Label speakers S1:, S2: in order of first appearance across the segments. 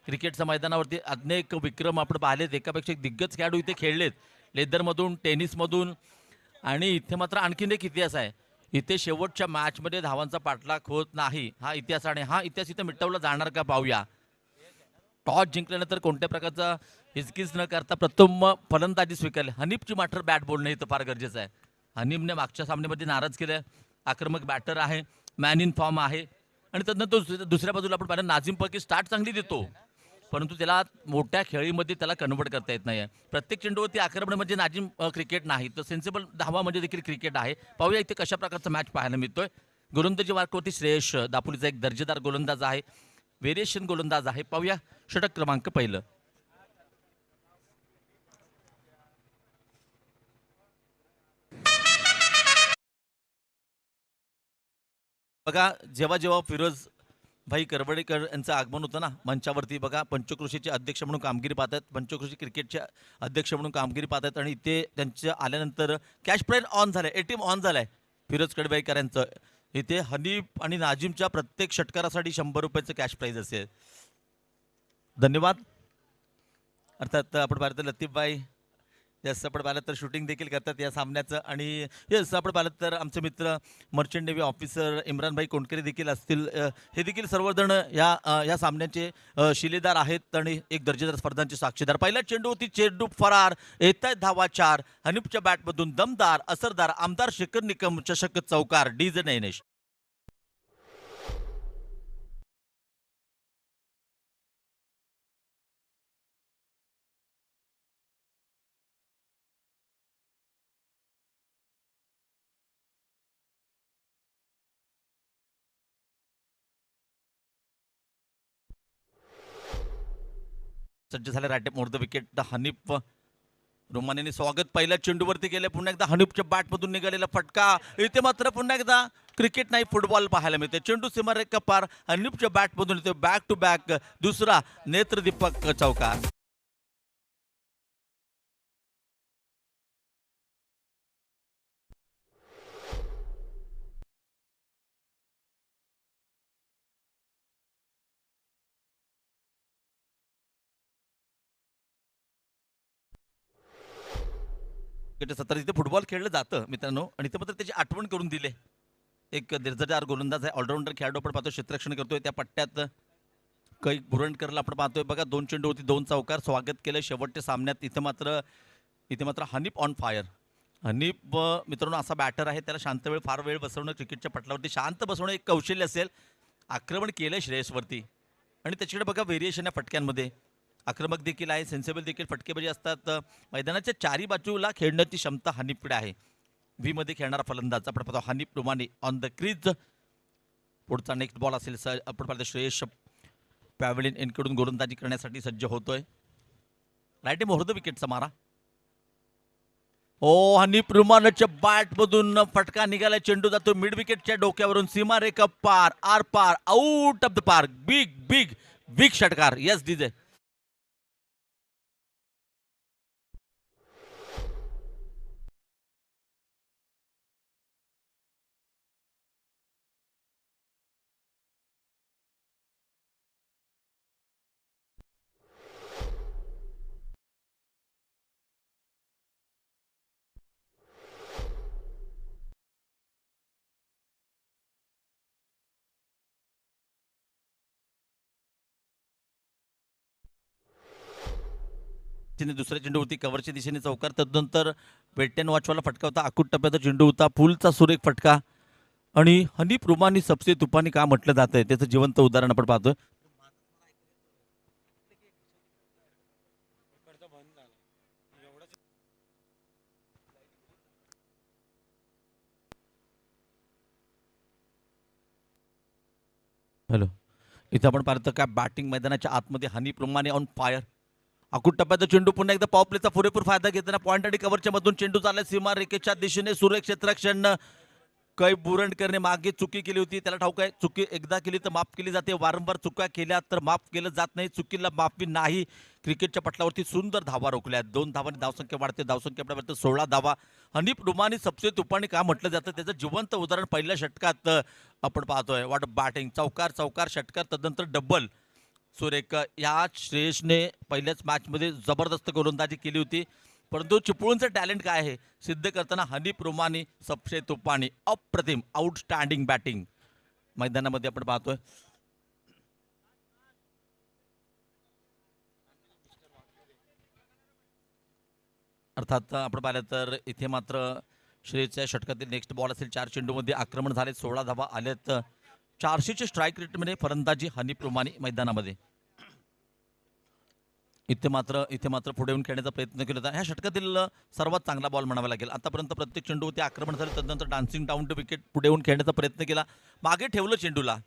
S1: क्रिकेटच्या मैदानावरती अनेक विक्रम आपण पाहिलेत, एकापेक्षा एक दिग्गज खेळाडू इथे खेळलेत, लेदरमधून, टेनिसमधून. आणि इथे मात्र आणखीन एक इतिहास आहे. इथे शेवटच्या मॅचमध्ये धावांचा पाठलाग होत नाही, हा इतिहास. आणि हा इतिहास इथे मिटवला जाणार का पाहूया. टॉस जिंकल्यानंतर कोणत्या प्रकारचा हिचकिच न करता प्रथम फलंदाजी स्वीकारली. हनीफची मात्र बॅट बोलणं इथं फार गरजेचं आहे. हनीफने मागच्या सामन्यामध्ये नाराज केलं. आक्रमक बॅटर आहे, मॅन इन फॉर्म आहे. आणि त्यानंतर दुसऱ्या बाजूला आपण पाहिलं नाझीम पकी स्टार्ट चांगली देतो, परंतु त्याला मोठ्या खेळीमध्ये त्याला कन्वर्ट करता येत नाही. प्रत्येक चेंडूवरती आक्रमण म्हणजे नाझीम क्रिकेट नाही, तर सेन्सिबल धावा म्हणजे देखील क्रिकेट आहे. पाहूया इथे कशा प्रकारचा मॅच पाहायला मिळतोय. गोलंदाजी मार्कवरती श्रेयश दापोलीचा एक दर्जेदार गोलंदाज आहे, व्हेरिएशन गोलंदाज आहे. पाहूया षटक क्रमांक पहिलं. बघा, जेव्हा जेव्हा फिरोज भाई करवडेकर यांचं आगमन होतं ना मंचावरती, बघा पंचक्रोशीचे अध्यक्ष म्हणून कामगिरी पाहतात, पंचक्रोशी क्रिकेटचे अध्यक्ष म्हणून कामगिरी पाहतात. आणि इथे त्यांच्या आल्यानंतर कॅश प्राईज ऑन झालाय, एटीएम ऑन झालाय फिरोज कडबाईकर यांचं. इथे हनीफ आणि नाझीमच्या प्रत्येक षटकारासाठी 100 रुपयाचं कॅश प्राईज असेल. धन्यवाद. अर्थात आपण पाहिलं तर लतीफबाई यस, आपण पाहिलं तर शूटिंग देखील करतात या सामन्याचं. आणि यस, आपण पाहिलं तर आमचे मित्र मर्चंट नेव्ही ऑफिसर इम्रानभाई कोंडकरी देखील असतील. हे देखील सर्वजण या सामन्याचे शिलेदार आहेत आणि एक दर्जेदार स्पर्धांचे साक्षीदार. पहिला चेंडू होती, चेंडू फरार, येत आहेत धावा 4. हनीफच्या बॅटमधून दमदार, असरदार, आमदार शेखर निकम चषक चौकार. डीजे नयनेश. सज्ज झाले राटे मोर द विकेट. द हनीफ रोमानीने स्वागत पहिल्या चेंडूवरती केले. पुन्हा एकदा हनीफच्या बॅटमधून निघालेला फटका. इथे मात्र पुन्हा एकदा क्रिकेट नाही फुटबॉल पाहायला मिळते. चेंडू सीमारेखा पार, हनीफच्या बॅटमधून येतो बॅक टू बॅक दुसरा नेत्रदीपक चौकार. सत्तर इथे फुटबॉल खेळलं जातं मित्रांनो, आणि ते मात्र त्याची आठवण करून दिले. एक दर्जेदार गोलंदाज आहे, ऑलराऊंडर खेळाडू आपण पाहतो, क्षेत्ररक्षण करतोय. त्या पट्ट्यात काही बुरंडकरला आपण पाहतोय. बघा, 2 चेंडू होती, 2 चौकार, स्वागत केलं शेवटच्या सामन्यात. इथे मात्र हनीफ ऑन फायर. हनीफ मित्रांनो असा बॅटर आहे, त्याला शांत वेळ फार वेळ बसवणं, क्रिकेटच्या पटलावरती शांत बसवणं एक कौशल्य असेल. आक्रमण केलं श्रेयसवरती आणि त्याच्याकडे बघा व्हेरिएशन आहे फटक्यांमध्ये. आक्रमक देखील आहे, सेन्सिबल देखील फटकेबाजी असतात. मैदानाच्या चारी बाजूला खेळण्याची क्षमता हनीफकडे आहे. व्ही मध्ये खेळणारा फलंदाज आपण पाहतो हनीफ रुमानी ऑन द क्रीज. पुढचा नेक्स्ट बॉल असेल आपण पाहतो श्रेयश पॅव्हलिन इनकडून गोलंदाजी करण्यासाठी सज्ज होतोय. राईट मोहर द विकेटचा मारा. ओ, हनीफ रुमानच्या बॅट मधून फटका निघाला, चेंडू जातो मिड विकेटच्या डोक्यावरून, सीमारेखा पार, आर पार, out of the park. Big big big षटकार. Yes DJ. तिने दुसऱ्या चेंडू होती कव्हरच्या दिशेने चौकार. तदनंतर वेटेन वॉचवाला फटका होता, आकुट टप्प्याचा चेंडू होता, फुलचा सुरेख फटका. आणि हनीफ रुमानी सबसे तुफानी का म्हटलं जात आहे त्याचं जिवंत उदाहरण आपण पाहतोय. हॅलो, इथे आपण पाहतो का बॅटिंग मैदानाच्या आतमध्ये हनीफ रुमानी ऑन फायर. अकुट टप्प्याचा चेंडू पुन्हा एकदा पॉवर प्लेचा पुरेपूर फायदा घेताना पॉईंट आणि कव्हरच्या मधून चेंडू चालला सीमा रेखेच्या दिशेने. सुरेख क्षेत्ररक्षण काही बुरंडकरने मागे चुकी केली होती, त्याला ठाऊक आहे. चुकी एकदा केली तर माफ केली जाते, वारंवार चुका केल्या तर माफ केलं जात नाही. चुकीला माफी नाही. क्रिकेटच्या पटलावरती सुंदर धावा रोखल्या, 2 धावांनी धावसंख्या वाढते, धावसंख्या वाढते 16 धावा. हनीफ रुमानी सबसे तुफानी का म्हटलं जातं त्याचं जिवंत उदाहरण पहिल्या षटकात आपण पाहतोय. वाट बॅटिंग, चौकार चौकार षटकार, तदनंतर डबल. सुरेख या श्रेयसने पहिल्याच मॅचमध्ये जबरदस्त गोलंदाजी केली होती, परंतु चिपळूणचं टॅलेंट काय आहे सिद्ध करताना हनीफ रोमानी सबसे तुपानी अप्रतिम आउटस्टँडिंग बॅटिंग मैदानामध्ये आपण पाहतोय. अर्थात आपण पाहिलं तर इथे मात्र श्रेयसच्या षटकातील नेक्स्ट बॉल असेल. 4 चेंडूमध्ये आक्रमण झाले, 16 धावा आलेत. 400चे स्ट्राईक रेटमध्ये फलंदाजी हनीफ रोमानी मैदानामध्ये. इथे मात्र पुढे येऊन खेळण्याचा प्रयत्न केला होता. ह्या षटकातील सर्वात चांगला बॉल म्हणावा लागेल. आतापर्यंत प्रत्येक चेंडूवरती आक्रमण झाले, त्यानंतर डान्सिंग डाऊन टू विकेट पुढे येऊन खेळण्याचा प्रयत्न केला, मागे ठेवलं चेंडूला.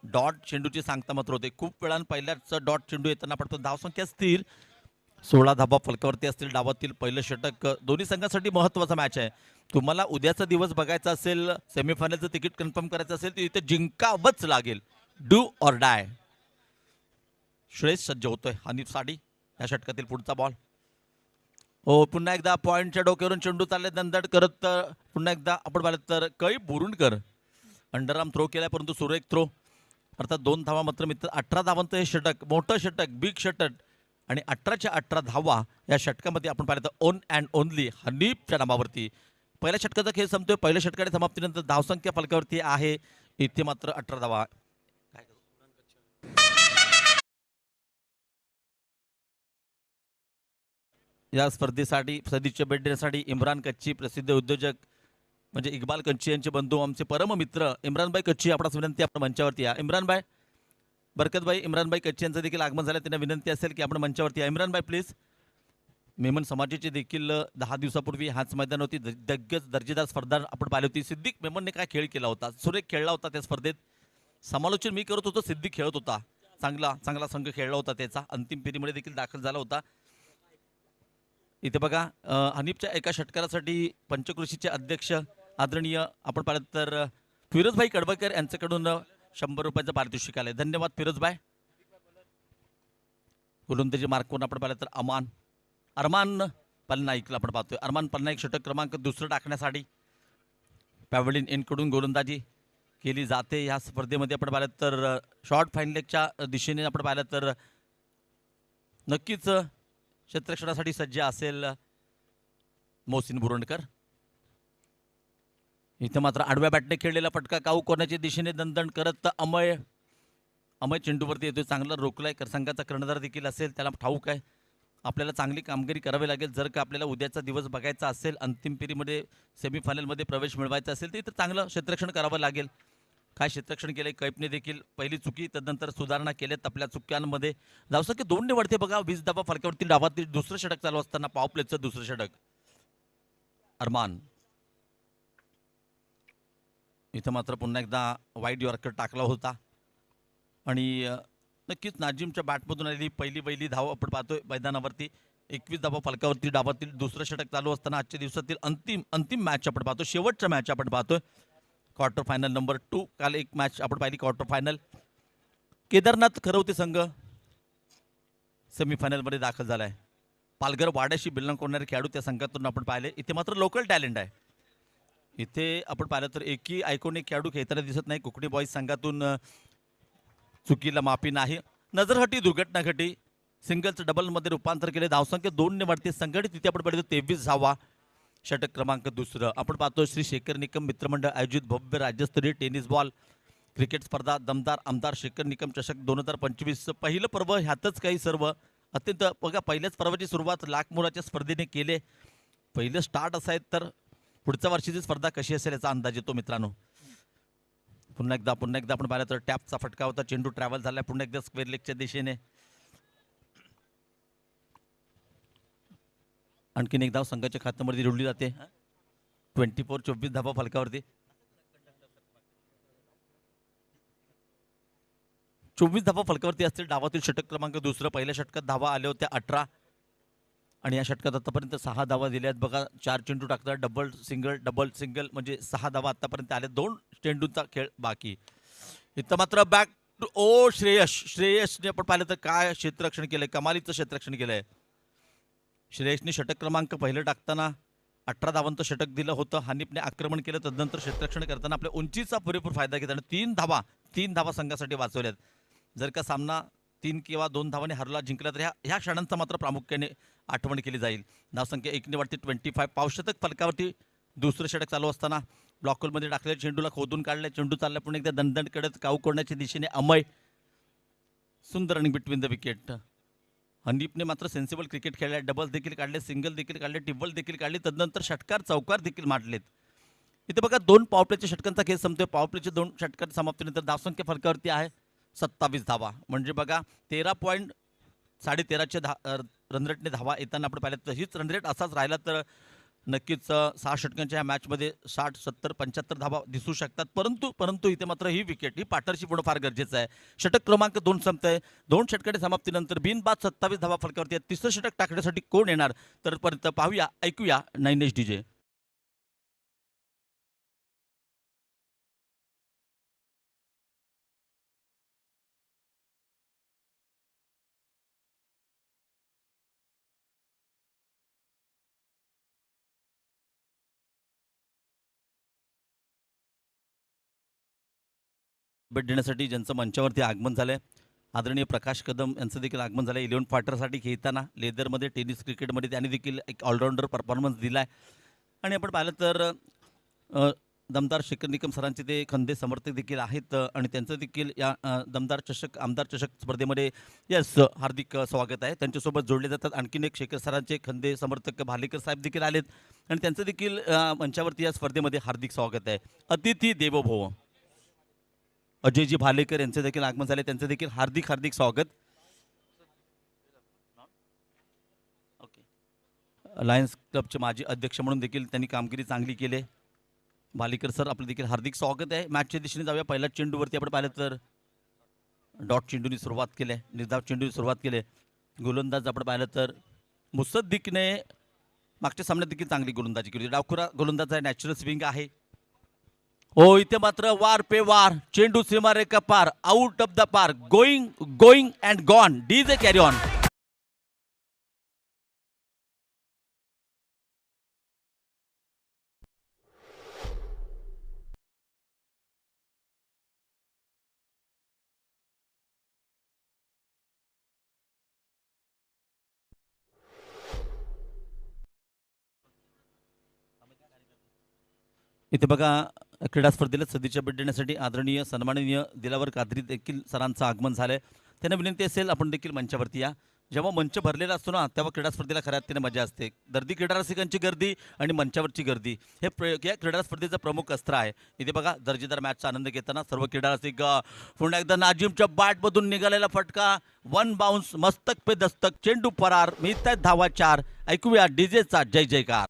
S1: डॉट चेंडूची सांगता मात्र होते. खूप वेळानं पहिल्याच डॉट चेंडू येताना पडतो. धावसंख्या स्थिर, 16 धाबा फलकावरती असतील. डावातील पहिलं षटक दोन्ही संघांसाठी महत्त्वाचा मॅच आहे. तुम्हाला उद्याचा दिवस बघायचा असेल, सेमीफायनलचं तिकीट कन्फर्म करायचं असेल तर इथे जिंकावंच लागेल. Do or die. श्रेयस सज्ज होतोय. हनीफ साडी या षटकातील पुढचा बॉल. हो, पुन्हा एकदा पॉईंटच्या डोक्यावरून चेंडू चालले दणदड करत. पुन्हा एकदा आपण पाहिलं तर कई बुरुंडकर अंडरआर्म थ्रो केलाय, परंतु सुरेख थ्रो. अर्थात 2 धावा मात्र मित्र. 18 धावांचं हे षटक, मोठं षटक, बिग षटक आणि 18च्या 18 धावा या षटकामध्ये आपण पाहिलं तर ओन अँड ओनली हनीफच्या नावावरती पहिल्या षटकाचा खेळ संपतोय. पहिल्या षटकाने समाप्तीनंतर धावसंख्या फलकावरती आहे इथे मात्र 18 धावा. या स्पर्धेसाठी सदिच्छा भेट देण्यासाठी इम्रान कच्ची, प्रसिद्ध उद्योजक म्हणजे इक्बाल कच्ची यांचे बंधू, आमचे परम मित्र इम्रानभाई कच्ची आपणास विनंती आपण मंचावरती या. इम्रानभाई, बरकतभाई, इम्रानभाई कच्ची यांचं देखील आगमन झालं. त्यांना विनंती असेल की आपण मंचावरती या. इम्रानभाई प्लीज. मेमन समाजाची देखील 10 दिवसापूर्वी हाच मैदान होती. दिग्गज दर्जेदार स्पर्धा आपण पाहिली होती. सिद्दीक मेमनने काय खेळ केला होता, सुरेख खेळला होता त्या स्पर्धेत. समालोचन मी करत होतो, सिद्दीक खेळत होता. चांगला संघ खेळला होता त्याचा. अंतिम फेरीमध्ये देखील दाखल झाला होता. इथे बघा हनीफच्या एका षटकारासाठी पंचकृषीचे अध्यक्ष आदरणीय आपण पाहिलं तर फिरोजभाई कडबकर यांच्याकडून 100 रुपयाचं पारितोषिक आलंय. धन्यवाद फिरोजभाई. गोलंदाजी मार्कवरून आपण पाहिलं तर अरमान पलनाईकला आपण पाहतोय. अरमान पलनाईक षटक क्रमांक 2 टाकण्यासाठी पॅव्हलिन एनकडून गोलंदाजी केली जाते. या स्पर्धेमध्ये आपण पाहिलं तर शॉर्ट फायनलच्या दिशेने आपण पाहिलं तर नक्कीच क्षेत्ररक्षणासाठी सज्ज असेल मोहसिन बुरुंडकर. इथं मात्र आडव्या बॅटने खेळलेला फटका काऊ कोणाच्या दिशेने दणदण करत अमय चेंडूवरती येतोय. चांगला रोखलाय. संघाचा कर्णधार देखील असेल, त्याला ठाऊक आहे आपल्याला चांगली कामगिरी करावी लागेल. जर का आपल्याला उद्याचा दिवस बघायचा असेल, अंतिम फेरीमध्ये सेमीफायनलमध्ये प्रवेश मिळवायचा असेल तर इथं चांगलं क्षेत्ररक्षण करावं लागेल. काय क्षेत्ररक्षण केलंय कैपने देखील. पहिली चुकी, तदनंतर सुधारणा केल्यात आपल्या चुक्यांमध्ये. धावसंख्या 2 ने वाढते बघा. 20 धावा फलकावरती डावातील दुसरं षटक चालू असताना पॉवर प्लेचं दुसरं षटक. अरमान इथं मात्र पुन्हा एकदा वाईड यॉर्कर टाकला होता आणि नक्कीच नाजिमच्या बॅटमधून आलेली पहिली धाव आपण पाहतोय मैदानावरती. 21 धावा फलकावरती डावातील दुसरं षटक चालू असताना आजच्या दिवसातील अंतिम मॅच आपण पाहतो. शेवटचा मॅच आपण पाहतोय. Quarter final number 2. काल एक मॅच आपण पाहिली क्वार्टर फायनल. केदारनाथ खरवते संघ सेमीफायनलमध्ये दाखल झाला आहे. पालघर वाड्याशी बिलॉंग करणारे खेळाडू त्या संघातून आपण पाहिले. इथे मात्र लोकल टॅलेंट आहे. इथे आपण पाहिलं तर एकही आयकॉनिक खेळाडू खेळताना दिसत नाही. कोकणी बॉईज संघातून चुकीला माफी नाही. नजरहटी दुर्घटना घटी. सिंगलचं डबलमध्ये रूपांतर केले. धावसंख्या 2 ने वाढते. संघटित तिथे आपण पाहिलं 23 धावा. षटक क्रमांक 2 आपण पाहतो. श्री शेखर निकम मित्रमंडळ आयोजित भव्य राज्यस्तरीय टेनिस बॉल क्रिकेट स्पर्धा दमदार आमदार शेखर निकम चषक 2025 पहिलं पर्व. ह्यातच काही सर्व अत्यंत बघा पहिल्याच पर्वाची सुरुवात लाख मोलाच्या स्पर्धेने केले. पहिलं स्टार्ट असं आहे तर पुढच्या वर्षीची स्पर्धा कशी असेल याचा अंदाज येतो मित्रांनो. पुन्हा एकदा आपण पाहिलं तर टॅपचा फटका होता. चेंडू ट्रॅव्हल झालाय पुन्हा एकदा स्क्वेअर लेगच्या दिशेने. आणखीन एक धाव संघाच्या खात्यामध्ये जोडली जाते. 24 धावा फलकावरती. 24 धावा फलकावरती असतील. डावातील षटक क्रमांक 2. पहिल्या षटकात धावा आल्या होत्या 18 आणि या षटकात आतापर्यंत 6 धावा दिल्या आहेत बघा. 4 चेंडू टाकतात. डबल सिंगल म्हणजे 6 धावा आतापर्यंत आल्या. 2 चेंडूंचा खेळ बाकी. इथं मात्र बॅक टू श्रेयसने आपण पाहिलं तर काय क्षेत्ररक्षण केलंय. कमालीचं क्षेत्ररक्षण केलंय. श्रेयसने षटक क्रमांक पहिलं टाकताना 18 धावांचं षटक दिलं होतं. हनीफने आक्रमण केलं. तदनंतर क्षेत्ररक्षण करताना आपल्या उंचीचा पुरेपूर फायदा घेताना 3 धावा संघासाठी वाचवल्यात. जर का सामना 3 किंवा 2 धावाने हरला जिंकला तर ह्या क्षणांचा मात्र प्रामुख्याने आठवण केली जाईल. धावसंख्या 1 वरती 25 पावशतक फलकावरती दुसरं षटक चालू असताना ब्लॉकहोलमध्ये टाकलेल्या चेंडूला खोदून काढले. चेंडू चालला पुन्हा एकदा दणदण कडत काऊ कोडण्याच्या दिशेने अमय. सुंदर रनिंग बिटवीन द विकेट. हनीपने मात्र सेन्सिबल क्रिकेट खेळले. डबल्स देखील काढले, सिंगल देखील काढले, टिबल देखील काढले. तदनंतर षटकार चौकार देखील मांडलेत. इथे बघा 2 पॉवरप्लेच्या षटकांचा खेळ संपतोय. पॉवरप्लेचे 2 षटकार समाप्तीनंतर धावसंख्या फलकावरती आहे 27 धावा. म्हणजे बघा 13.13च्या रनरेटने धावा येताना आपण पाहिलं तर हीच रनरेट असाच राहिला तर नक्कीच 6 षटकांच्या ह्या मॅचमध्ये 60, 70, 75 धावा दिसू शकतात. परंतु इथे मात्र ही विकेट ही पार्टनरशिप होणं फार गरजेचं आहे. षटक क्रमांक 2 संपतंय. 2 षटकांच्या समाप्तीनंतर बिनबाद 27 धावा फलकावरती. तिसरं षटक टाकण्यासाठी कोण येणार तर पर्यंत पाहूया, ऐकूया 9 DJ. भेट देण्यासाठी ज्यांचं मंचावरती आगमन झालंय आदरणीय प्रकाश कदम यांचं देखील आगमन झालं. 11 फायटरसाठी खेळताना लेदरमध्ये टेनिस क्रिकेटमध्ये त्यांनी देखील एक ऑलराऊंडर परफॉर्मन्स दिला आहे. आणि आपण पाहिलं तर दमदार शेखर निकम सरांचे ते खंदे समर्थक देखील आहेत आणि त्यांचं देखील या दमदार चषक आमदार चषक स्पर्धेमध्ये हार्दिक स्वागत आहे. त्यांच्यासोबत जोडले जातात आणखीन एक शेखर सरांचे खंदे समर्थक भालेकर साहेब देखील आलेत आणि त्यांचं देखील मंचावरती या स्पर्धेमध्ये हार्दिक स्वागत आहे. अतिथी देवो भव अजयजी भालेकर यांचे देखील आगमन झाले. त्यांचं देखील हार्दिक हार्दिक स्वागत. लायन्स क्लबचे माजी अध्यक्ष म्हणून देखील त्यांनी कामगिरी चांगली केली. भालेकर सर आपलं देखील हार्दिक स्वागत आहे. मॅचच्या दिशेने जाऊया. पहिल्या चेंडूवरती आपण पाहिलं तर डॉट चेंडूनी सुरुवात केली आहे, निर्धाव चेंडूनी सुरुवात केली. गोलंदाज आपण पाहिलं तर मुसद्दीकने मागच्या सामन्यात देखील चांगली गोलंदाजी केली. डावखुरा गोलंदाज आहे, नॅचरल स्विंग आहे. हो इथे मात्र वार पे वार, चेंडू सीमारेखा पार, आउट ऑफ द पार, going going and gone. DJ carry on. इथे बघा क्रीडा स्पर्धेला सदिच्छा भेट देण्यासाठी आदरणीय सन्माननीय दिलावर कादरी देखील सरांचं आगमन झालंय. त्यांना विनंती असेल आपण देखील मंचावरती या. जेव्हा मंच भरलेला असतो ना तेव्हा क्रीडा स्पर्धेला खऱ्या अर्थाने मजा असते. दर्दी क्रीडा रसिकांची गर्दी आणि मंचावरची गर्दी हे या क्रीडा स्पर्धेचं प्रमुख अस्त्र आहे. इथे बघा दर्जेदार मॅचचा आनंद घेताना सर्व क्रीडा रसिक. पुन्हा एकदा नाजिमच्या बॅटमधून निघालेला फटका, 1 बाउन्स, मस्तक पे दस्तक, चेंडू फरार, मिळतात धावा 4. ऐकूया डीजेचा जय जयकार.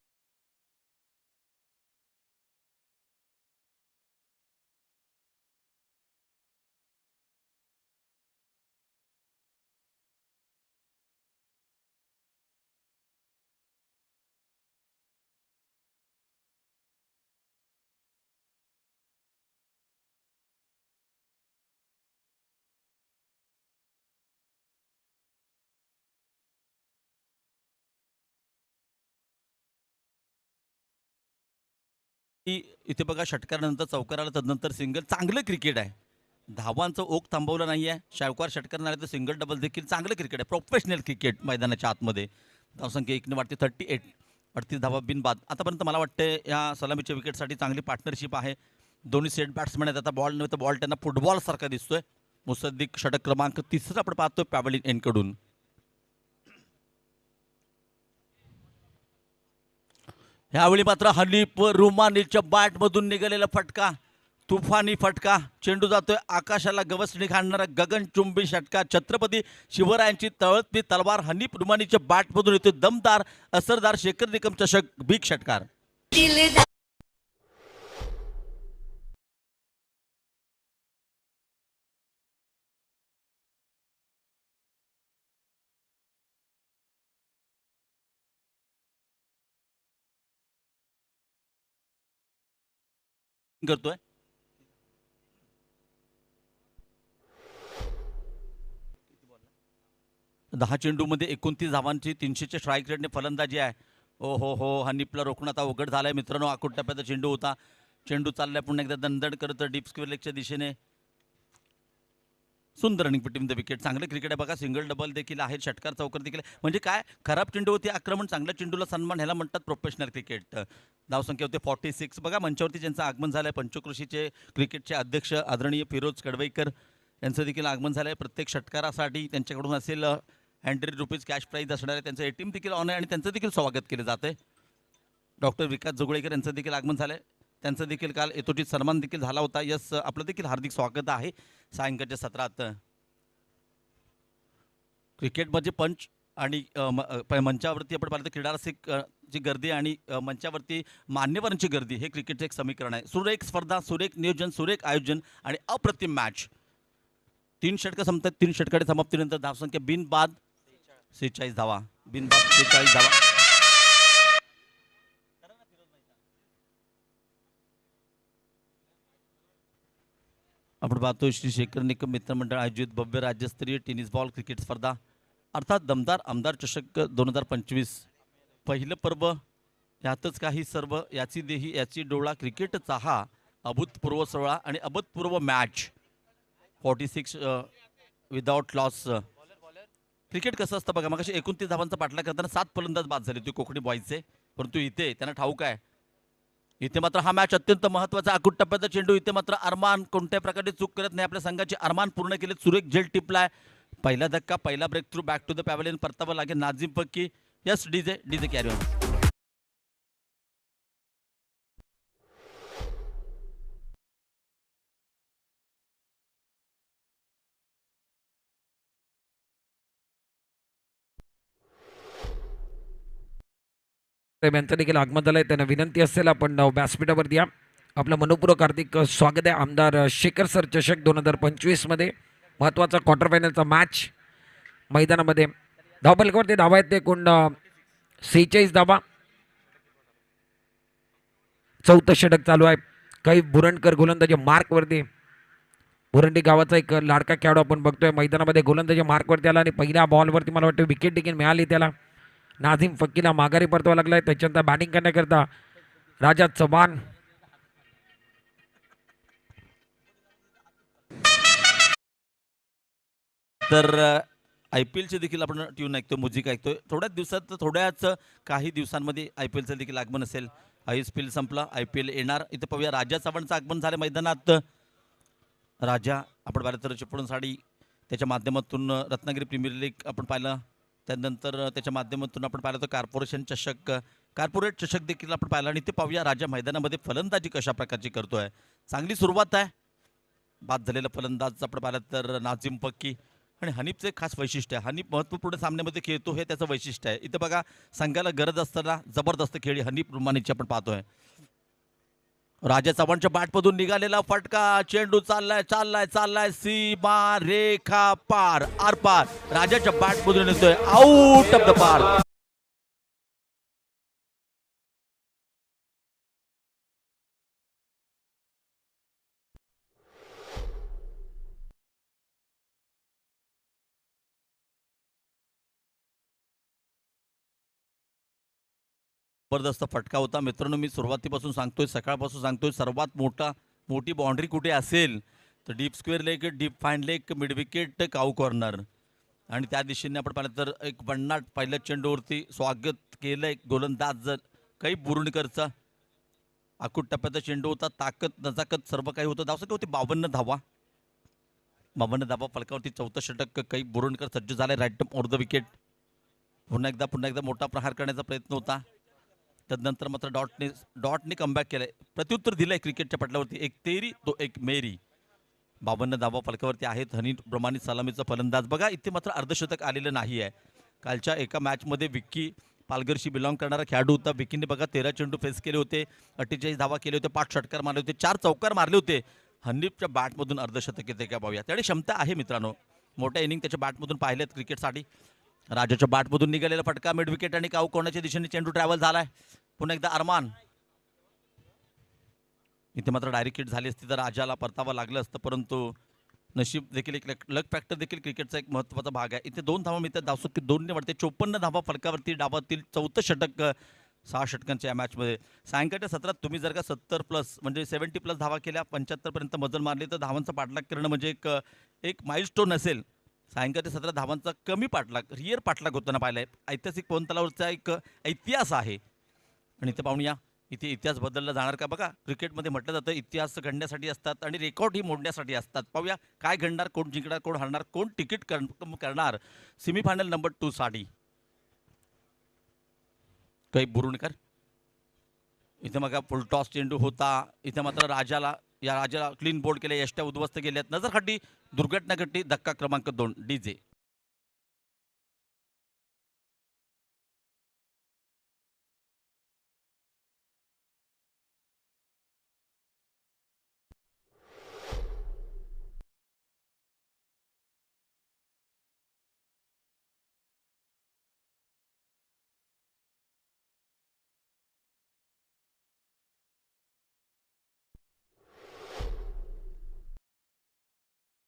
S1: इथे बघा षटकारानंतर चौकार आला, तदनंतर सिंगल. चांगलं क्रिकेट आहे. धावांचं ओघ थांबवलं नाही आहे. शावकार षटकार नाही तर सिंगल डबल देखील चांगलं क्रिकेट आहे. प्रोफेशनल क्रिकेट मैदानाच्या आतमध्ये. धावसंख्या 1 वाढते 38, 38 धावा बिनबाद. आतापर्यंत मला वाटतं या सलामीच्या विकेटसाठी चांगली पार्टनरशिप आहे. दोन्ही सेट बॅट्समॅन आहेत. आता बॉल नव्हे तर बॉल त्यांना फुटबॉल सारखा दिसतोय. मुसद्दीक षटक क्रमांक 3 आपण पाहतोय पॅव्हलिन एनकडून. ह्यावेळी मात्र हनीफ रुमानीच्या बॅटमधून निघालेला फटका, तुफानी फटका. चेंडू जातोय आकाशाला गवसणी घालणारा गगनचुंबी षटका. छत्रपती शिवरायांची तळपती तलवार हनीफ रुमानीच्या बॅटमधून येतोय. दमदार असरदार शेखर निकम चषक बिग षटकार. करतोय 10 चेंडूमध्ये 29 धावांची 300च्या स्ट्राईक रेटने फलंदाजी आहे. ओ हो हनीफला रोखणं आता अवघड झालंय मित्रांनो. आखूट टप्प्याचा चेंडू होता. चेंडू चाललाय पुन्हा एकदा दणदण करत डीप स्क्वेअर लेगच्या दिशेने. सुंदर रनिंग टीम द विकेट. चांगलं क्रिकेट आहे बघा. सिंगल डबल देखील आहे, षटकार चौकार देखील आहे. म्हणजे काय, खराब चेंडूवरती आक्रमण, चांगल्या चेंडूला सन्मान, ह्याला म्हणतात प्रोफेशनल क्रिकेट. धावसंख्या होते 46. बघा मंचावरती ज्यांचं आगमन झालं आहे, पंचक्रोशीचे क्रिकेटचे अध्यक्ष आदरणीय फिरोज कडवईकर यांचं देखील आगमन झालं आहे. प्रत्येक षटकारासाठी त्यांच्याकडून असेल ₹100 कॅश प्राईज असणार आहे. त्यांचं टीम देखील ऑन आहे आणि त्यांचं देखील स्वागत केलं जातं आहे. डॉक्टर विकास जोगळेकर यांचं देखील आगमन झालं आहे. त्यांचं देखील काल यथोचित सन्मान देखील झाला होता. यस, आपलं देखील हार्दिक स्वागत आहे सायंकाळच्या सत्रात. क्रिकेट म्हणजे पंच आणि मंचावरती आपण पाहिलं तर क्रीडा रसिक ची गर्दी आणि मंचावरती मान्यवरांची गर्दी, हे क्रिकेटचं एक समीकरण आहे. सुरेख स्पर्धा, सुरेख नियोजन, सुरेख आयोजन आणि अप्रतिम मॅच. 3 षटकं संपतात. 3 षटकांच्या समाप्तीनंतर धावसंख्या बिनबाद 46 धावा. बिनबाद 46 धावा. आपण पाहतो श्री शेखर निकम मित्रमंडळ आयोजित भव्य राज्यस्तरीय टेनिस बॉल क्रिकेट स्पर्धा अर्थात दमदार आमदार चषक 2025. पहिलं पर्व यातच काही सर्व, याची देही याची डोळा, क्रिकेटचा हा अभूतपूर्व सोहळा आणि अभूतपूर्व मॅच. 46 without loss. क्रिकेट कसं असतं बघा, मग 29 धावांचा पाठलाग करताना 7 फलंदाज बाद झाले ते कोकणी बॉयचे. परंतु इथे त्यांना ठाऊक आहे, इथे मात्र हा मॅच अत्यंत महत्त्वाचा. अकूट टप्प्याचा चेंडू. इथे मात्र अरमान कोणत्या प्रकारे चूक करत नाही. आपल्या संघाचे अरमान पूर्ण केले. सुरेख झेल टिपलाय. पहिला धक्का, पहिला break through, back to the pavilion परतावं लागेल Nazim Fakki. Yes, DJ carry on.
S2: यांचं देखील आगमन झालंय. त्यांना विनंती असेल आपण व्यासपीठावरती या. आपलं मनपूर्वक हार्दिक स्वागत आहे. आमदार शेखर सर चषक 2025 मध्ये महत्त्वाचा क्वार्टर फायनलचा मॅच मैदानामध्ये. धावफलकावरती धावा आहेत ते एकूण 46 धावा. 4थं षटक चालू आहे. काही बुरंडकर गोलंदाजी मार्कवरती. बुरंडी गावाचा एक लाडका खेळाडू आपण बघतोय मैदानामध्ये गोलंदाजी मार्कवरती आला आणि पहिल्या बॉलवरती मला वाटतं विकेट देखील मिळाली त्याला. नाझिम फक्कीला माघारी परतावा लागलाय. त्याच्यानंतर बॅटिंग करण्याकरता राजा चव्हाण.
S1: तर IPLचे देखील आपण ट्यून ऐकतोय, म्युझिक ऐकतोय. थोड्याच काही दिवसांमध्ये IPLचं देखील आगमन असेल. IPL संपला, IPL येणार. इथं पाहूया राजा चव्हाणचं आगमन झालं मैदानात. राजा आपण पाहिलं तर चिपळूण साडी, त्याच्या माध्यमातून रत्नागिरी प्रीमियर लीग आपण पाहिलं. त्यानंतर त्याच्या माध्यमातून आपण पाहिलं तर कॉर्पोरेशन चषक, कॉर्पोरेट चषक देखील आपण पाहिलं. आणि ते पाहूया राजा मैदानामध्ये फलंदाजी कशा प्रकारची करतोय. चांगली सुरुवात आहे. बाद झालेला फलंदाज आपण पाहिलं तर नाझिम फक्की. आणि हनीफचं एक खास वैशिष्ट्य आहे, हनीफ महत्त्वपूर्ण सामन्यामध्ये खेळतो, हे त्याचं वैशिष्ट्य आहे. इथं बघा संघाला गरज असताना जबरदस्त खेळी हनीफ रुमानीची आपण पाहतोय. राजा चव्हाणच्या बॅटमधून निघालेला फटका, चेंडू चाललाय चाललाय चाललाय सीमा रेखा पार, आर पार. राजाच्या बॅटमधून येतोय, आउट ऑफ द पार. जबरदस्त फटका होता मित्रांनो. मी सुरुवातीपासून सांगतोय, सकाळपासून सांगतोय, सर्वात मोठी बाउंड्री कुठे असेल तर deep square leg, deep fine leg, mid wicket, cow corner. आणि त्या दिशेने आपण पाहिलं तर एक भन्नाट पहिल्या चेंडूवरती स्वागत केलंय गोलंदाज काही बुरुणकरचा. अकूट टप्प्याचा चेंडू होता, ताकद नजाकत सर्व काही होतं. धावसंख्या होती 52 धावा. 52 धावा फलकावरती 4थं षटक. काही बुरुणकर सज्ज झाले राईट ऑन द विकेट. पुन्हा एकदा मोठा प्रहार करण्याचा प्रयत्न होता. तदनंतर मात्र डॉटने कमबॅक केलंय, प्रत्युत्तर दिलंय क्रिकेटच्या पटलावरती. एक तेरी तो एक मेरी. 52 धावा फलकावरती आहेत. हनीफ प्रमाणित सलामीचा फलंदाज. बघा इथे मात्र अर्धशतक आलेलं नाही आहे. कालच्या एका मॅचमध्ये विक्की पालघरशी बिलॉंग करणारा खेळाडू होता. विक्कीने बघा 13 चेंडू फेस केले होते, 48 धावा केले होते, 5 षटकार मारले होते, 4 चौकार मारले होते. हनीफच्या बॅटमधून अर्धशतक येते का पाहूया. त्याने क्षमता आहे मित्रांनो, मोठ्या इनिंग त्याच्या बॅटमधून पाहिलेत क्रिकेटसाठी. राजाच्या बॅटमधून निघालेला फटका, मिड विकेट आणि काऊ कोणाच्या दिशेने चेंडू ट्रॅव्हल झालाय. पुन्हा एकदा अरमान. इथे मात्र डायरेक्ट हिट झाली असती तर राजाला परतावा लागलं असतं, परंतु नशीब देखील एक लक फॅक्टर देखील क्रिकेटचा एक महत्त्वाचा भाग आहे. इथे 2 धावा मिळतात, धावसंख्या 2ने वाढते. 54 धावा फलकावरती डावातील 4थं षटक 6 षटकांच्या या मॅचमध्ये. सायंकाळच्या सत्रात तुम्ही जर का 70 प्लस म्हणजे 70 प्लस धावा केल्या, 75 पर्यंत मजल मारली, तर धावांचा पाठलाग करणं म्हणजे एक माइलस्टोन असेल. सायंकाळच्या सत्रात धावांचा कमी पाठलाग, रिअर पाठलाग होताना पाहिलाय. ऐतिहासिक पवन तलावरचा एक इतिहास आहे. आणि इथे पाहूया, इथे इतिहास बदलला जाणार का? बघा, क्रिकेटमध्ये म्हटलं जातं इतिहास घडण्यासाठी असतात आणि रेकॉर्डही मोडण्यासाठी असतात. पाहूया काय घडणार, कोण जिंकणार, कोण हरणार, कोण तिकीट करणार सेमीफायनल नंबर 2 साठी. काही बुरुणकर इथे मग फुल टॉस चेंडू होता. इथे मात्र राजाला क्लीन बोल्ड केले, यष्ट्या उद्ध्वस्त केल्यात. नजरखड्डी, दुर्घटना घडली. धक्का क्रमांक 2 डीजे.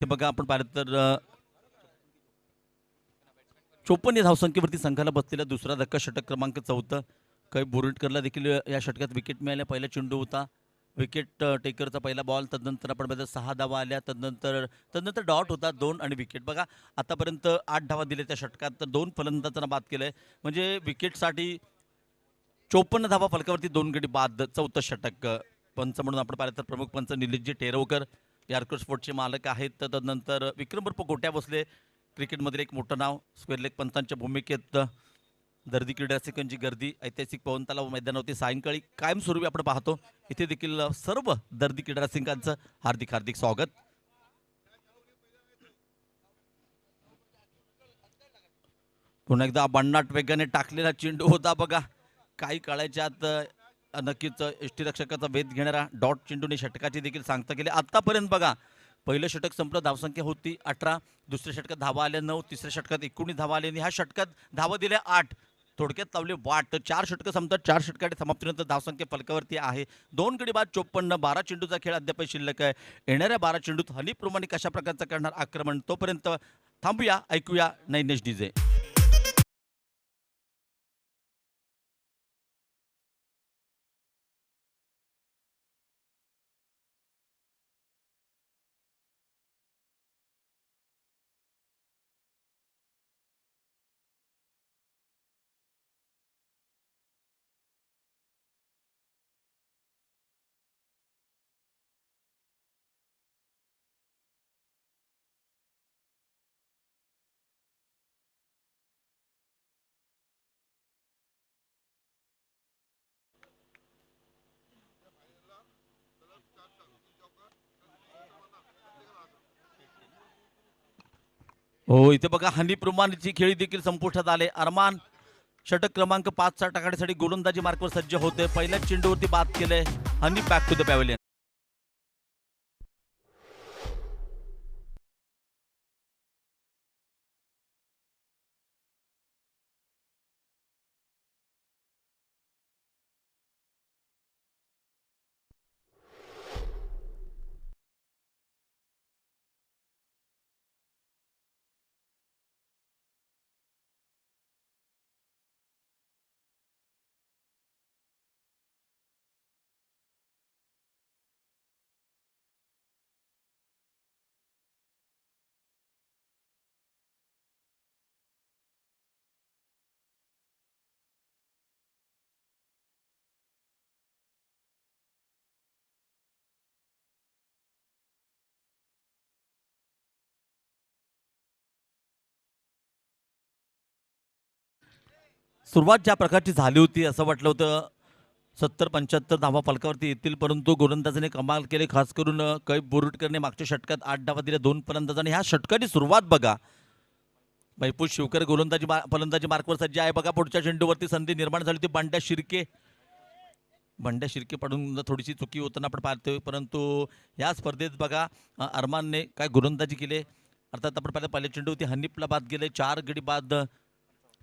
S1: हे बघा, आपण पाहिलं तर 54 या धावसंख्येवरती संघाला बसलेला दुसरा धक्का, षटक क्रमांक 4. काही बोरुटकरला देखील या षटकात विकेट मिळाल्या. पहिला चेंडू होता, विकेट टेकरचा पहिला बॉल. तदनंतर आपण बघा 6 धावा आल्या. तदनंतर डॉट होता 2 आणि विकेट. बघा, आतापर्यंत 8 धावा दिल्या त्या षटकात, तर 2 फलंदाजांना बाद केलंय. म्हणजे विकेटसाठी 54 धावा फलकावरती, 2 गडी बाद. 4थं षटक. पंच म्हणून आपण पाहिलं तर प्रमुख पंच निलेशजी टेरवकर यार्कर स्पोर्टचे मालक आहेत. तर तदनंतर विक्रमरूप गोट्या बसले, क्रिकेटमधील एक मोठं नाव. स्क्वेअर लेग पंचांच्या भूमिकेत दर्दी क्रीडा रसिकांची गर्दी ऐतिहासिक पवन तलाव मैदानावरती सायंकाळी कायमस्वरूपी आपण पाहतो. इथे देखील सर्व दर्दी क्रीडा रसिकांचं हार्दिक हार्दिक स्वागत. पुन्हा एकदा बन्नाट वेगाने टाकलेला चेंडू होता. बघा, काही काळाच्या आत नक्कीच यष्टीरक्षकाचा वेध घेणारा डॉट चेंडूने षटकाची देखील सांगता केली. आतापर्यंत बघा, पहिलं षटक संपलं, धावसंख्या होती 18. दुसऱ्या षटकात धावा आल्या 9. तिसऱ्या षटकात 19 धावा आल्या आणि ह्या षटकात धावा दिल्या 8. थोडक्यात लावले वाट. 4 षटकं संपतात. 4 षटकाच्या समाप्तीनंतर धावसंख्या फलकावरती आहे 2 गडी बाद 54. 12 चेंडूचा खेळ अद्याप शिल्लक आहे. येणाऱ्या 12 चेंडूत हनीप्रमाणे कशा प्रकारचं करणार आक्रमण, तोपर्यंत थांबूया, ऐकूया नैनेश डीजे. हो, इथे बघा, हनीप्रमाणेची खेळी देखील संपुष्टात आले. अरमान षटक क्रमांक 5 टाकाडीसाठी गोलंदाजी मार्कवर सज्ज होते. पहिल्याच चेंडूवरती बाद केले. हनी बॅक टू द पॅव्हलियन. सुरुवात ज्या प्रकारची झाली होती, असं वाटलं होतं 70-75 धावा फलकावरती येतील, परंतु गोलंदाजाने कमाल केले. खास करून कैफ बोरुटकरने मागच्या षटकात 8 धावा दिल्या 2 फलंदाजांनी. ह्या षटकाची सुरुवात बघा. मैपूस शिवकर फलंदाजी मार्कवर सज्ज आहे. बघा, पुढच्या चेंडूवरती संधी निर्माण झाली होती. बंड्या शिर्के पडून थोडीशी चुकी होताना आपण पाहतोय, परंतु या स्पर्धेत बघा, अरमानने काय गोलंदाजी केले. अर्थात आपण पाहिलं, पहिल्या चेंडूवरती हनीफला बाद गेले. 4 गडी बाद,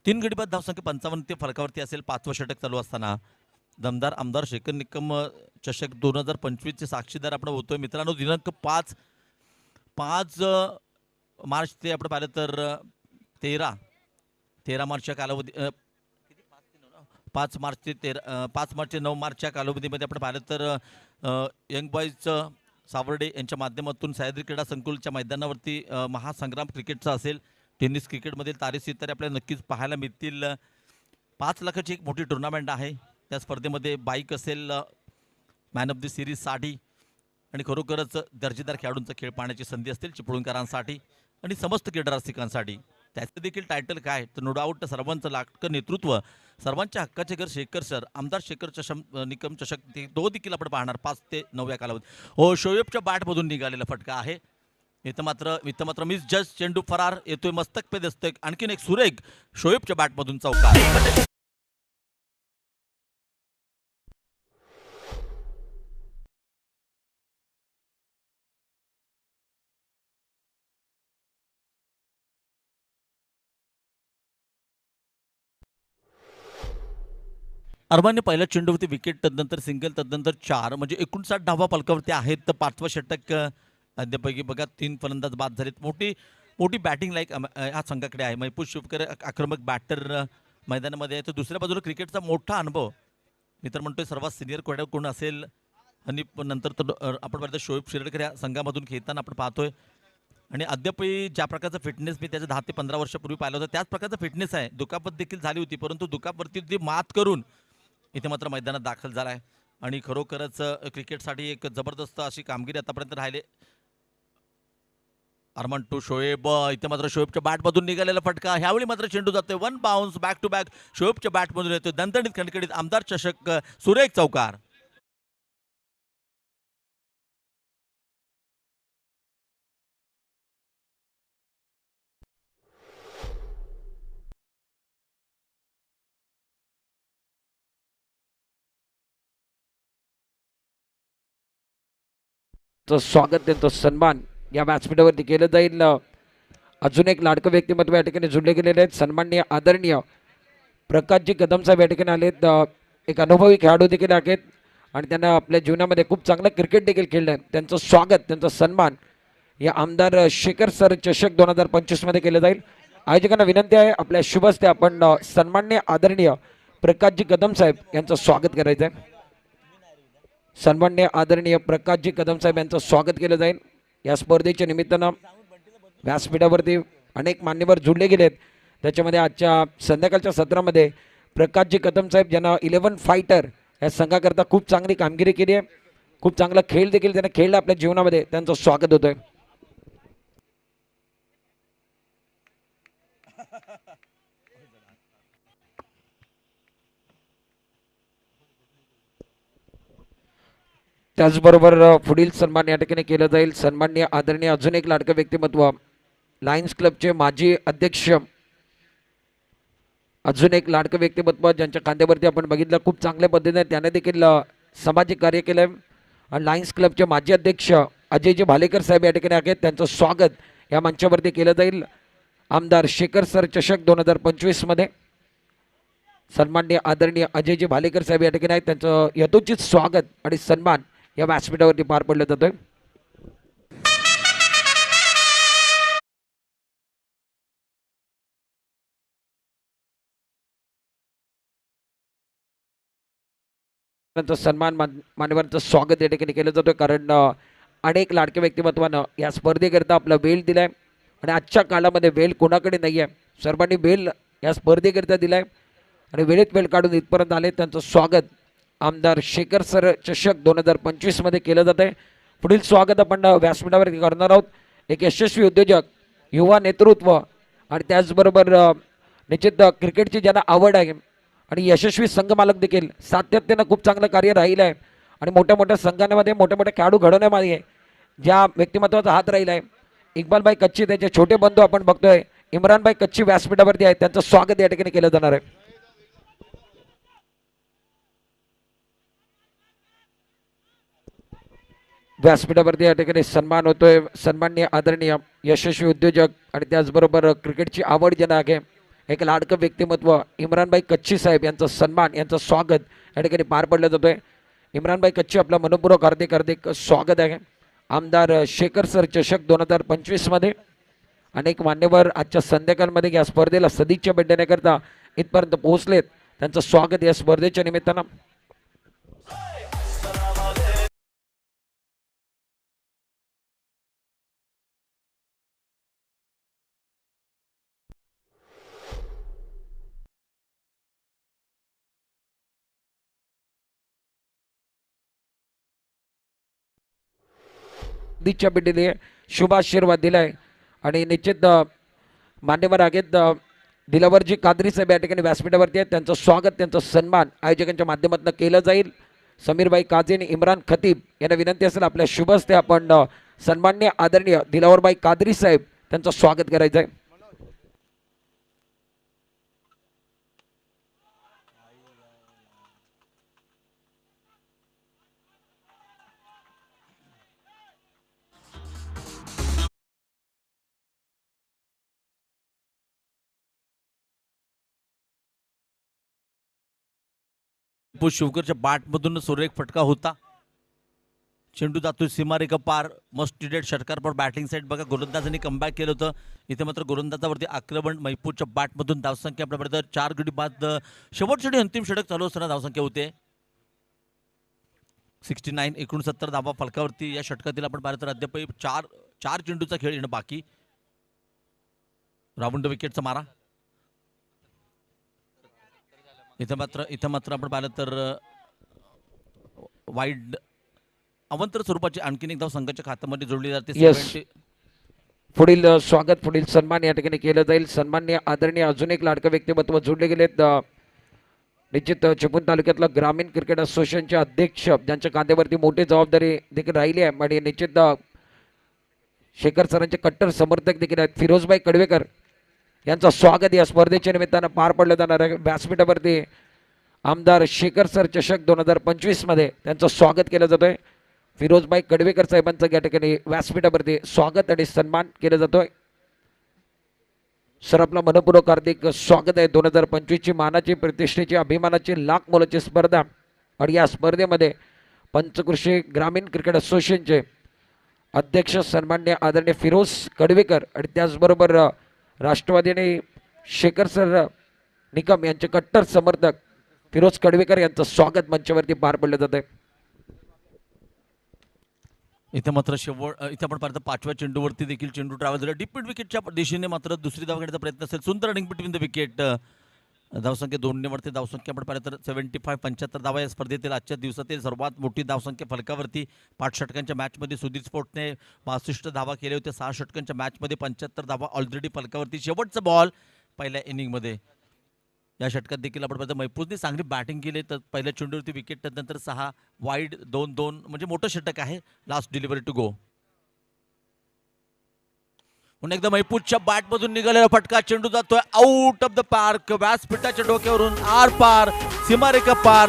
S1: 3 गडी बाद, धावसंख्या 55 ते फलकावरती असेल. 5वं षटक चालू असताना दमदार आमदार शेखर निकम चषक 2025 चे साक्षीदार आपण होतोय मित्रांनो. दिनांक 5 मार्च ते आपण पाहिलं तर 13 मार्चच्या कालावधी 5 मार्च ते 9 मार्चच्या कालावधीमध्ये आपण पाहिलं तर यंग बॉईजचं सावर्डे यांच्या माध्यमातून सह्याद्री क्रीडा संकुलच्या मैदानावरती महासंग्राम क्रिकेटचा असेल. टेनिस क्रिकेटमधील तारेसितारे आपल्याला नक्कीच पाहायला मिळतील. 5 लाखाची एक मोठी टुर्नामेंट आहे. त्या स्पर्धेमध्ये बाईक असेल, मॅन ऑफ द सिरीजसाठी आणि खरोखरच दर्जेदार खेळाडूंचा खेळ पाहण्याची संधी असतील चिपळूणकरांसाठी आणि समस्त क्रीडा रसिकांसाठी. त्याचं देखील टायटल काय तर नो डाऊट सर्वांचं लाटकं नेतृत्व, सर्वांच्या हक्काचे घर शेखर सर, आमदार शेखर निकम चषक तो देखील आपण पाहणार 5 ते 9 या कालावधीत. हो, शोएबच्या बॅटमधून निघालेला फटका आहे. इथं मात्र मिस जज चेंडू फरार येतोय मस्तक पे दस्तक. आणखीन एक सुरेख शोएबच्या बॅटमधून चौकार. अरमानने पहिल्या चेंडूवरती विकेट, तदनंतर सिंगल, तदनंतर 4 म्हणजे 59 धावा फलकावरती आहेत. तर 5वं षटक अद्यापैकी बघा 3 फलंदाज बाद झालेत. मोठी बॅटिंग लाईक ह्या संघाकडे आहे. मैपूर शिवकर आक्रमक बॅटर मैदानामध्ये आहे. तर दुसऱ्या बाजूला क्रिकेटचा मोठा अनुभव मी तर म्हणतोय सर्वात सिनियर खेळाडू कोण असेल आणि नंतर तर आपण पाहतो शोएब शिरडकर या संघामधून खेळताना आपण पाहतोय. आणि अद्यापही ज्या प्रकारचा फिटनेस मी त्याच्या 10 ते 15 वर्षापूर्वी पाहिलं होतं त्याच प्रकारचा फिटनेस आहे. दुखापत देखील झाली होती, परंतु दुखापतवरती ती मात करून इथे मात्र मैदानात दाखल झाला आहे आणि खरोखरच क्रिकेटसाठी एक जबरदस्त अशी कामगिरी आतापर्यंत राहिले. अरमान टू शोएब, इथे मात्र शोएबच्या बॅटमधून निघालेला फटका. ह्यावेळी मात्र चेंडू जातोय 1 बाउन्स बॅक टू बॅक शोएबच्या बॅटमधून येतोय. दणदणीत खणखणीत आमदार चषक, सुरेख चौकार.
S2: स्वागत, त्यांचं सन्मान या व्यासपीठावरती केलं जाईल. अजून एक लाडकं व्यक्तिमत्व या ठिकाणी जुळले गेलेले आहेत. सन्माननीय आदरणीय प्रकाशजी कदम साहेब या ठिकाणी आलेत. एक अनुभवी खेळाडू देखील आहेत आणि त्यांना आपल्या जीवनामध्ये खूप चांगलं क्रिकेट देखील खेळलं आहे. त्यांचं स्वागत, त्यांचा सन्मान या आमदार शेखर सर चषक 2025 मध्ये केलं जाईल. आयोजकांना विनंती आहे आपल्या शुभ हस्ते आपण सन्माननीय आदरणीय प्रकाशजी कदम साहेब यांचं स्वागत करायचं आहे. सन्माननीय आदरणीय प्रकाशजी कदम साहेब यांचं स्वागत केलं जाईल. या स्पर्धेच्या निमित्तानं व्यासपीठावरती अनेक मान्यवर जुळले गेलेत. त्याच्यामध्ये आजच्या संध्याकाळच्या सत्रामध्ये प्रकाशजी कदम साहेब ज्यांना 11 फायटर या संघाकरता खूप चांगली कामगिरी केली आहे, खूप चांगला खेळ देखील त्यांना खेळला आपल्या जीवनामध्ये, त्यांचं स्वागत होतं आहे. त्याचबरोबर पुढील सन्मान या ठिकाणी केलं जाईल. सन्माननीय आदरणीय अजून एक लाडकं व्यक्तिमत्व, लायन्स क्लबचे माजी अध्यक्ष, अजून एक लाडकं व्यक्तिमत्व ज्यांच्या खांद्यावरती आपण बघितलं खूप चांगल्या पद्धतीने त्याने देखील सामाजिक कार्य केलं आहे. आणि लायन्स क्लबचे माजी अध्यक्ष अजयजी भालेकर साहेब या ठिकाणी आहेत. त्यांचं स्वागत या मंचावरती केलं जाईल. आमदार शेखर सर चषक 2025 मध्ये सन्माननीय आदरणीय अजयजी भालेकर साहेब या ठिकाणी आहेत. त्यांचं यथोचित स्वागत आणि सन्मान या व्यासपीठावरती पार पडलं जातोय. सन्मान मान्यवरांचं स्वागत या ठिकाणी केलं जातोय, कारण अनेक लाडक्या व्यक्तिमत्वानं या स्पर्धेकरता आपला वेळ दिलाय आणि आजच्या काळामध्ये वेळ कोणाकडे नाही आहे. सर्वांनी वेळ या स्पर्धेकरता दिलाय आणि वेळेत वेळ काढून इथपर्यंत आले. त्यांचं स्वागत आमदार शेखर सर चषक 2025 मध्ये केलं जात आहे. पुढील स्वागत आपण व्यासपीठावरती करणार आहोत. एक यशस्वी उद्योजक, युवा नेतृत्व आणि त्याचबरोबर निश्चित क्रिकेटची ज्यांना आवड आहे आणि यशस्वी संघ मालक देखील, सातत्यानं खूप चांगलं कार्य राहिलं आहे आणि मोठ्या मोठ्या संघांमध्ये मोठे मोठे खेळाडू घडवण्यामध्ये ज्या व्यक्तिमत्वाचा हात राहिला आहे, इक्बालभाई कच्ची, त्याचे छोटे बंधू आपण बघतोय इम्रानभाई कच्ची व्यासपीठावरती आहेत. त्यांचं स्वागत या ठिकाणी केलं जाणार आहे. व्यासपीठावरती या ठिकाणी सन्मान होतोय. सन्माननीय आदरणीय यशस्वी उद्योजक आणि त्याचबरोबर क्रिकेटची आवड ज्यांना आहे, एक लाडकं व्यक्तिमत्व इम्रानभाई कच्ची साहेब यांचं सन्मान, यांचं स्वागत या ठिकाणी पार पडलं जातोय. इम्रानभाई कच्ची, आपला मनपूर्वक हार्दिक स्वागत आहे. आमदार शेखर सर चषक 2025 मध्ये अनेक मान्यवर आजच्या संध्याकाळमध्ये या स्पर्धेला सदिच्छा भेट देण्याकरता इथपर्यंत पोहोचलेत. त्यांचं स्वागत या स्पर्धेच्या निमित्तानं. दीक्षा पिढीने शुभ आशीर्वाद दिलाय आणि निश्चित मान्यवर आहेत दिलावरजी कादरी साहेब या ठिकाणी व्यासपीठावरती आहेत. त्यांचं स्वागत, त्यांचा सन्मान आयोजकांच्या माध्यमातून केलं जाईल. समीरभाई काझी आणि इम्रान खतीब यांना विनंती असेल आपल्या शुभ हस्ते आपण सन्माननीय आदरणीय दिलावरभाई कादरी साहेब त्यांचं स्वागत करायचं आहे.
S1: शिवकरच्या बॅटमधून सुरेख फटका होता. चेंडू जातोय सीमारेखा पार. मस्ट डिडेड षटकार पर बॅटिंग साईड बघा गोलंदाजांनी कमबॅक केलं होतं. इथे मात्र गोलंदाजावरती आक्रमण. मैपूरच्या बॅटमधून धावसंख्या आपल्यापर्यंत 4 गडी बाद शेवटसाठी अंतिम षटक चालू असताना धावसंख्या होते 69. 69 धावा फलकावरती या षटकातील आपण पाहिलं तर अद्याप चार चेंडूचा खेळ येणं बाकी. राऊंड विकेटचा मारा. इथं मात्र आपण पाहिलं तर वाईड अवंतर स्वरूपाची आणखीन एक धाव संघाच्या खात्यामध्ये जोडली जाते.
S2: Yes. पुढील स्वागत, पुढील सन्मान या ठिकाणी केलं जाईल. सन्माननीय आदरणीय अजून एक लाडकं व्यक्तिमत्व जोडले गेलेत. निश्चित चिपळूण तालुक्यातलं ग्रामीण क्रिकेट असोसिएशनचे अध्यक्ष ज्यांच्या खांद्यावरती मोठी जबाबदारी देखील राहिली आहे आणि निश्चित शेखर सरांचे कट्टर समर्थक देखील आहेत. फिरोजभाई कडवेकर यांचं स्वागत या स्पर्धेच्या निमित्तानं पार पडलं जाणार आहे. व्यासपीठावरती आमदार शेखर सर चषक 2025 मध्ये त्यांचं स्वागत केलं जातोय. फिरोजभाई कडवेकर साहेबांचं या ठिकाणी व्यासपीठावरती स्वागत आणि सन्मान केलं जातोय. सर आपला मनपूर्वक हार्दिक स्वागत आहे. 2025 ची मानाची, प्रतिष्ठेची, अभिमानाची लाख मोलाची स्पर्धा आणि या स्पर्धेमध्ये पंचकृषी ग्रामीण क्रिकेट असोसिएशनचे अध्यक्ष सन्मान्य आदरणीय फिरोज कडवेकर आणि त्याचबरोबर राष्ट्रवादी आणि शेखर सर निकम यांचे कट्टर समर्थक फिरोज कडवेकर यांचं स्वागत मंचावरती पार पडलं जात आहे.
S1: इथे मात्र इथे आपण पाहतो 5व्या चेंडूवरती देखील चेंडू ट्रॅव्हल झाला. डीप मिड विकेटच्या दिशेने मात्र दुसरी धाव घेण्याचा प्रयत्न असेल. सुंदर रनिंग बिटवीन द विकेट. धावसंख्या 2 वरती धावसंख्या आपण पाहिलं तर 75 धावा या स्पर्धेतील आजच्या दिवसातील सर्वात मोठी धावसंख्या फलकावरती. 5 षटकांच्या मॅचमध्ये सुधीर स्पोर्ट्सने 62 धावा केल्या होत्या. 6 षटकांच्या मॅचमध्ये 75 धावा ऑलरेडी फलकावरती. शेवटचा बॉल पहिल्या इनिंगमध्ये या षटकात देखील आपण पाहतो मैपूरने चांगली बॅटिंग केली. तर पहिल्या चेंडूवरती विकेट, त्यानंतर 6 वाईड 2-2 म्हणजे मोठं षटक आहे. Last delivery to go. पुन्हा एकदा मैपूरच्या बॅटमधून निघालेला फटका. चेंडू जातोय आउट ऑफ द पार्क. व्यासपीठाच्या डोक्यावरून आर पार, सीमारेखा पार.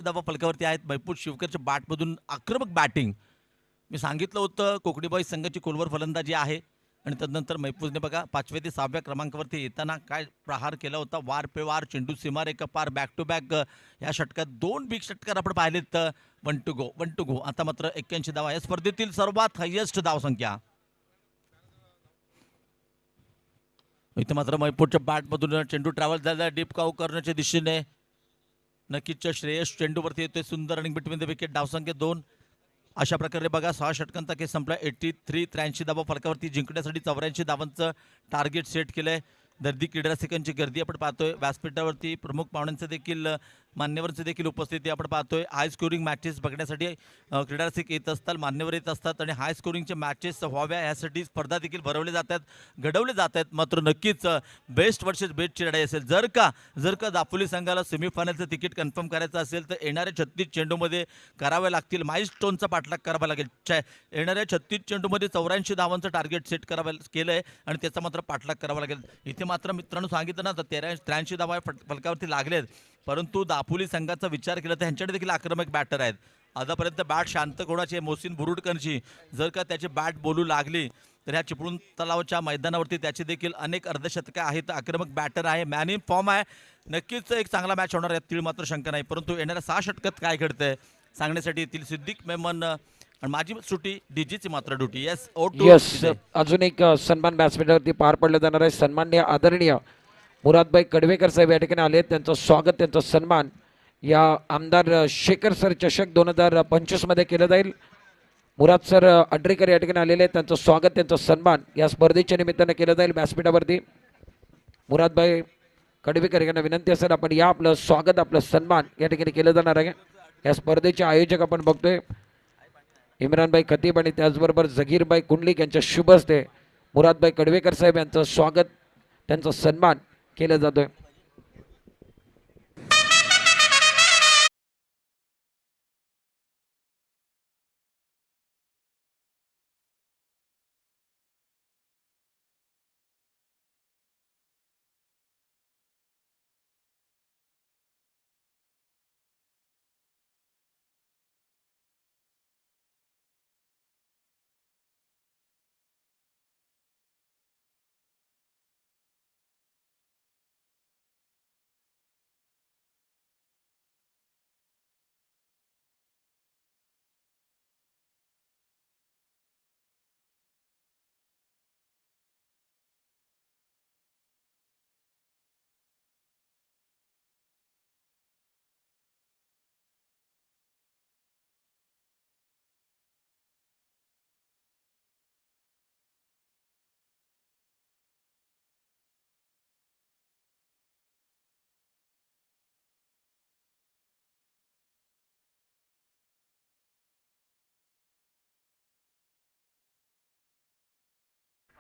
S1: धावा फलकावरती आहेत. मैपूर शिवकरच्या बॅटमधून आक्रमक बॅटिंग. मी सांगितलं होतं कोकणीबाई संघाची खोलवर फलंदाजी आहे आणि तदनंतर मैपूरने बघा 5व्या ते 6व्या क्रमांकावरती येताना काय प्रहार केला होता. वार पे वार, चेंडू सीमारेखा पार, बॅक टू बॅक. या षटकात 2 बिग षटकार आपण पाहिलेत. 1 टू गो. आता मात्र 81 धावा या स्पर्धेतील सर्वात हायेस्ट धावसंख्या. इथे मात्र मैपूरच्या बॅटमधून चेंडू ट्रॅव्हल झाला डीप काऊ करण्याच्या दिशेने. नक्कीच श्रेयस चेंडूवरती येतोय. सुंदर रनिंग बिटवीन द विकेट. धावसंख्या 2. अशा प्रकारे बघा 6 षटकांचा खेळ संपला. 83 धावा फलकावरती जिंकण्यासाठी 84 धावांचं टार्गेट सेट केलंय. दर्दी क्रीडा रसिकांची गर्दी आपण पाहतोय. व्यासपीठावरती प्रमुख पाहुण्यांचं देखील मान्यवरचं देखील उपस्थिती आपण पाहतोय. हाय स्कोरिंग मॅचेस बघण्यासाठी क्रीडा रसिक येत असतात, मान्यवर येत असतात आणि हाय स्कोरिंगचे मॅचेस व्हाव्या यासाठी स्पर्धा देखील भरवल्या जातात, घडवले जात आहेत. मात्र नक्कीच बेस्ट वर्सेस बेस्टची लढाई असेल. जर का दापोली संघाला सेमीफायनलचं तिकीट कन्फर्म करायचं असेल तर येणाऱ्या 36 चेंडूमध्ये करावे लागतील माइलस्टोनचा पाठलाग करावा लागेल. येणाऱ्या 36 चेंडूमध्ये 84 धावांचं टार्गेट सेट करावं केलंय आणि त्याचा मात्र पाठलाग करावा लागेल. इथे मात्र मित्रांनो सांगितलं ना तर 83 धावा फलकावरती लागलेत, परंतु दापोली संघाचा विचार केला तर ह्यांच्याकडे देखील आक्रमक बॅटर आहेत. आतापर्यंत बॅट शांत कोणाची आहे, मोहसिन बुरुडकरची. जर का त्याची बॅट बोलू लागली तर ह्या चिपळूण तलावाच्या मैदानावरती त्याची देखील अनेक अर्धशतके आहेत. आक्रमक बॅटर आहे, मॅन इन फॉर्म आहे. नक्कीच एक चांगला मॅच होणार आहे, तीळ मात्र शंका नाही. परंतु येणाऱ्या 6 षटकात काय घडतंय सांगण्यासाठी येथील सिद्दीक मेमन आणि माझी सुट्टी डीजीची मात्र ड्युटी. येस ओ टू
S2: यस, अजून एक सन्मान व्यासपीठावरती पार पडला जाणार आहे. सन्माननीय आदरणीय मुरादभाई कडवेकर साहेब या ठिकाणी आले. त्यांचं स्वागत, त्यांचा सन्मान या आमदार शेखर सर चषक 2025 मध्ये केलं जाईल. मुराद सर अड्रेकर या ठिकाणी आलेले आहेत. त्यांचं स्वागत, त्यांचा सन्मान या स्पर्धेच्या निमित्तानं केलं जाईल व्यासपीठावरती. मुरादभाई कडवेकर यांना विनंती असेल आपण या, आपलं स्वागत, आपलं सन्मान या ठिकाणी केलं जाणार आहे. या स्पर्धेचे आयोजक आपण बघतोय इम्रानभाई खतीब आणि त्याचबरोबर जगीरभाई कुंडलिक यांच्या शुभ हस्ते मुरादभाई कडवेकर साहेब यांचं स्वागत, त्यांचा सन्मान केलं जातोय.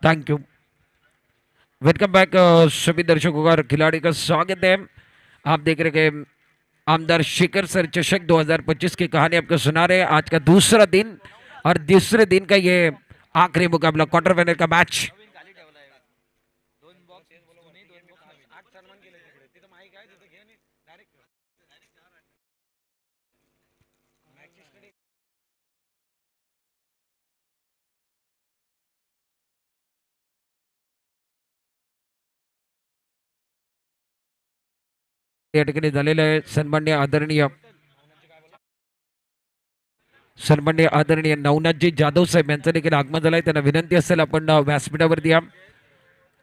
S2: थैंक यू, वेलकम बैक सभी दर्शकों का, खिलाड़ी का स्वागत है। आप देख रहे हैं आमदार शेखर सर चषक 2025 की कहानी आपको सुना रहे हैं। आज का दूसरा दिन और दूसरे दिन का ये आखिरी मुकाबला, क्वार्टर फाइनल का मैच। या ठिकाणी झालेलं आहे. सन्माननीय आदरणीय नवनाथजी जाधव साहेब यांचं देखील आगमन झालंय. त्यांना विनंती असेल आपण व्यासपीठावरती या.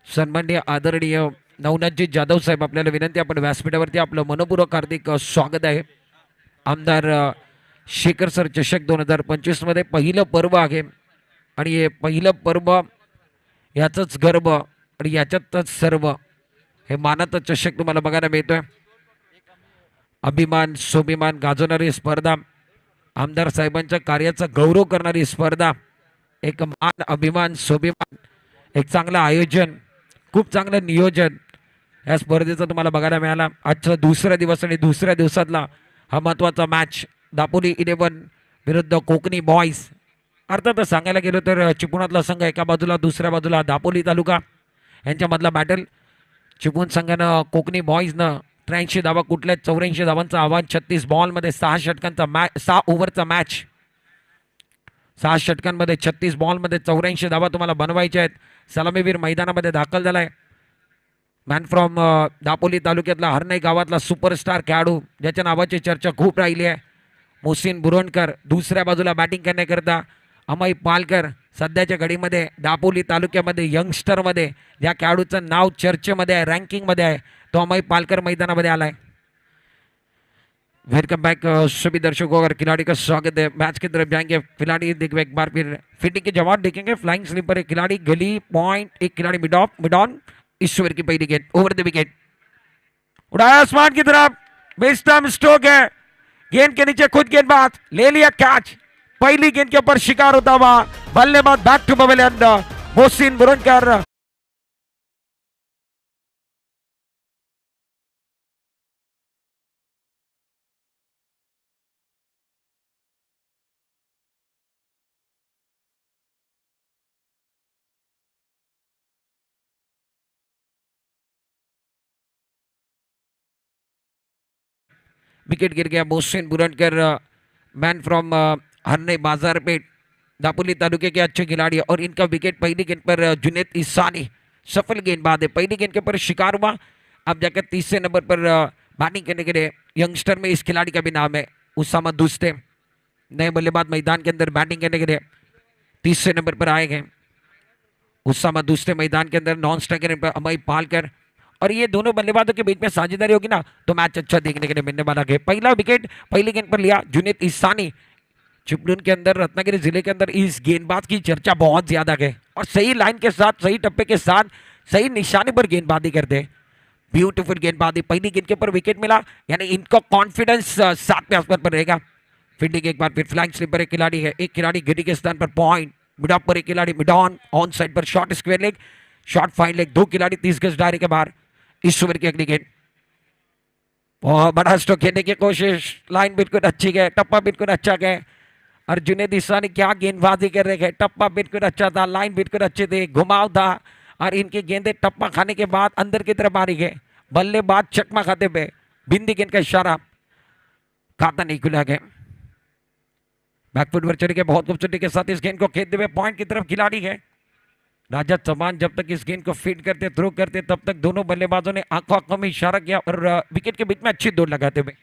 S2: सन्माननीय आदरणीय नवनाथजी जाधव साहेब, आपल्याला विनंती, आपण व्यासपीठावरती आपलं मनपूर्वक हार्दिक स्वागत आहे. आमदार शेखर सर चषक 2025 मध्ये पहिलं पर्व आहे आणि हे पहिलं पर्व याचंच गर्व आणि याच्यातच सर्व हे मानाचं चषक तुम्हाला बघायला मिळतोय. अभिमान स्वाभिमान गाजवणारी स्पर्धा, आमदार साहेबांच्या कार्याचा गौरव करणारी स्पर्धा, एक मान अभिमान स्वाभिमान, एक चांगलं आयोजन, खूप चांगलं नियोजन या स्पर्धेचं तुम्हाला बघायला मिळाला. आजचा दुसरा दिवस आणि दुसऱ्या दिवसातला हा महत्त्वाचा मॅच, दापोली 11 विरुद्ध कोकणी बॉईज. अर्थातच सांगायला गेलो तर चिपळूणातला संघ एका बाजूला, दुसऱ्या बाजूला दापोली तालुका यांच्यामधला बॅटल. चिपळूण संघानं कोकणी बॉईजनं 83 धावा कुठल्या 84 धावांचं आव्हान, 36 बॉलमध्ये 6 षटकांचा मॅच, 6 ओव्हरचा मॅच, 6 षटकांमध्ये 36 बॉलमध्ये 84 धावा तुम्हाला बनवायच्या आहेत. सलामीवीर मैदानामध्ये दाखल झालाय. मॅन फ्रॉम दापोली तालुक्यातला हरनाई गावातला सुपरस्टार खेळाडू ज्याच्या नावाची चर्चा खूप राहिली आहे, मोहसिन बुरवणकर. दुसऱ्या बाजूला बॅटिंग करण्याकरता अमय पालकर. सध्याच्या घडीमध्ये दापोली तालुक्यामध्ये यंगस्टरमध्ये ज्या खेळाडूचं नाव चर्चेमध्ये आहे, रँकिंगमध्ये आहे, तो अमय पालकर मैदानामध्ये आलाय. वेलकम बैक सभी दर्शकों और खिलाड़ी का स्वागत है. मैच की तरफ जाएंगे खिलाड़ी, देखिए एक बार फिर फिटिंग के जवाब देखेंगे. फ्लाइंग स्लीपर एक खिलाड़ी, गली पॉइंट एक खिलाड़ी, मिड ऑफ मिड ऑन. ईश्वर की पहली गेंद ओवर द विकेट, उड़ाया आसमान की तरफ, बेस्टम स्ट्रोक है, गेंद के नीचे खुद गेंदबाज ले लिया कैच. पहली गेंद के ऊपर शिकार होता हुआ बल्लेबाज back to pavilion Mohsin Burankar. Wicket गिर गया. मोहसिन बुरनकर मैन फ्रॉम हरने बाजारपेट दापोली तालुके के अच्छे खिलाड़ी है और इनका विकेट पहली गेंद पर जुनेद ईसानी सफल गेंदबाज है। पहली गेंद के ऊपर शिकार हुआ। अब जाकर तीसरे नंबर पर बैटिंग करने के लिए यंगस्टर में इस खिलाड़ी का भी नाम है उसामा दुस्ते। नए बल्लेबाज मैदान के अंदर बैटिंग करने के लिए तीसरे नंबर पर आए गए उसामा दुस्ते मैदान के अंदर। नॉन स्ट्राइकर पर अमय पालकर और ये दोनों बल्लेबाजों के बीच में साझेदारी होगी ना तो मैच अच्छा देखने के लिए मिलने वाला है। पहला विकेट पहली गेंद पर लिया जुनेद ईसानी। चिपलून के अंदर रत्नागिरी जिले के अंदर इस गेंदबाज की चर्चा बहुत ज्यादा है और सही लाइन के साथ सही टप्पे के साथ सही निशाने पर गेंदबाजी करते हैं। ब्यूटीफुल गेंदबाजी। पहली गेंद के ऊपर विकेट मिला यानी इनका कॉन्फिडेंस 7वें आसमान पर रहेगा। फील्डिंग एक बार फिर फ्लाइंग स्लिपर एक खिलाड़ी है। एक खिलाड़ी गिरी के स्थान पर पॉइंट मिड ऑफ पर एक खिलाड़ी मिड ऑन साइड पर short square leg short fine leg. दो खिलाड़ी 30 गज दायरे के बाहर। इस ओवर की अगली गेंद बहुत बड़ा स्ट्रोक खेलने की कोशिश। लाइन बिल्कुल अच्छी गए टप्पा बिल्कुल अच्छा गए और जुनेद ईसानी क्या गेंदबाजी कर रहे हैं। टप्पा बिल्कुल अच्छा था लाइन बिल्कुल अच्छे थे घुमाव था और इनकी गेंदें टप्पा खाने के बाद अंदर की तरफ मारी गए। बल्लेबाज चकमा खाते पे बिंदी गेंद का इशारा खाता नहीं खुला गया। बैकफुट पर चढ़ के बहुत खूबसूरती के साथ इस गेंद को खेलते हुए पॉइंट की तरफ खिलाड़ी है राजा चौहान। जब तक इस गेंद को फीड करते थ्रो करते तब तक दोनों बल्लेबाजों ने आंखों आंखों में इशारा किया और विकेट के बीच में अच्छी दौड़ लगाते हुए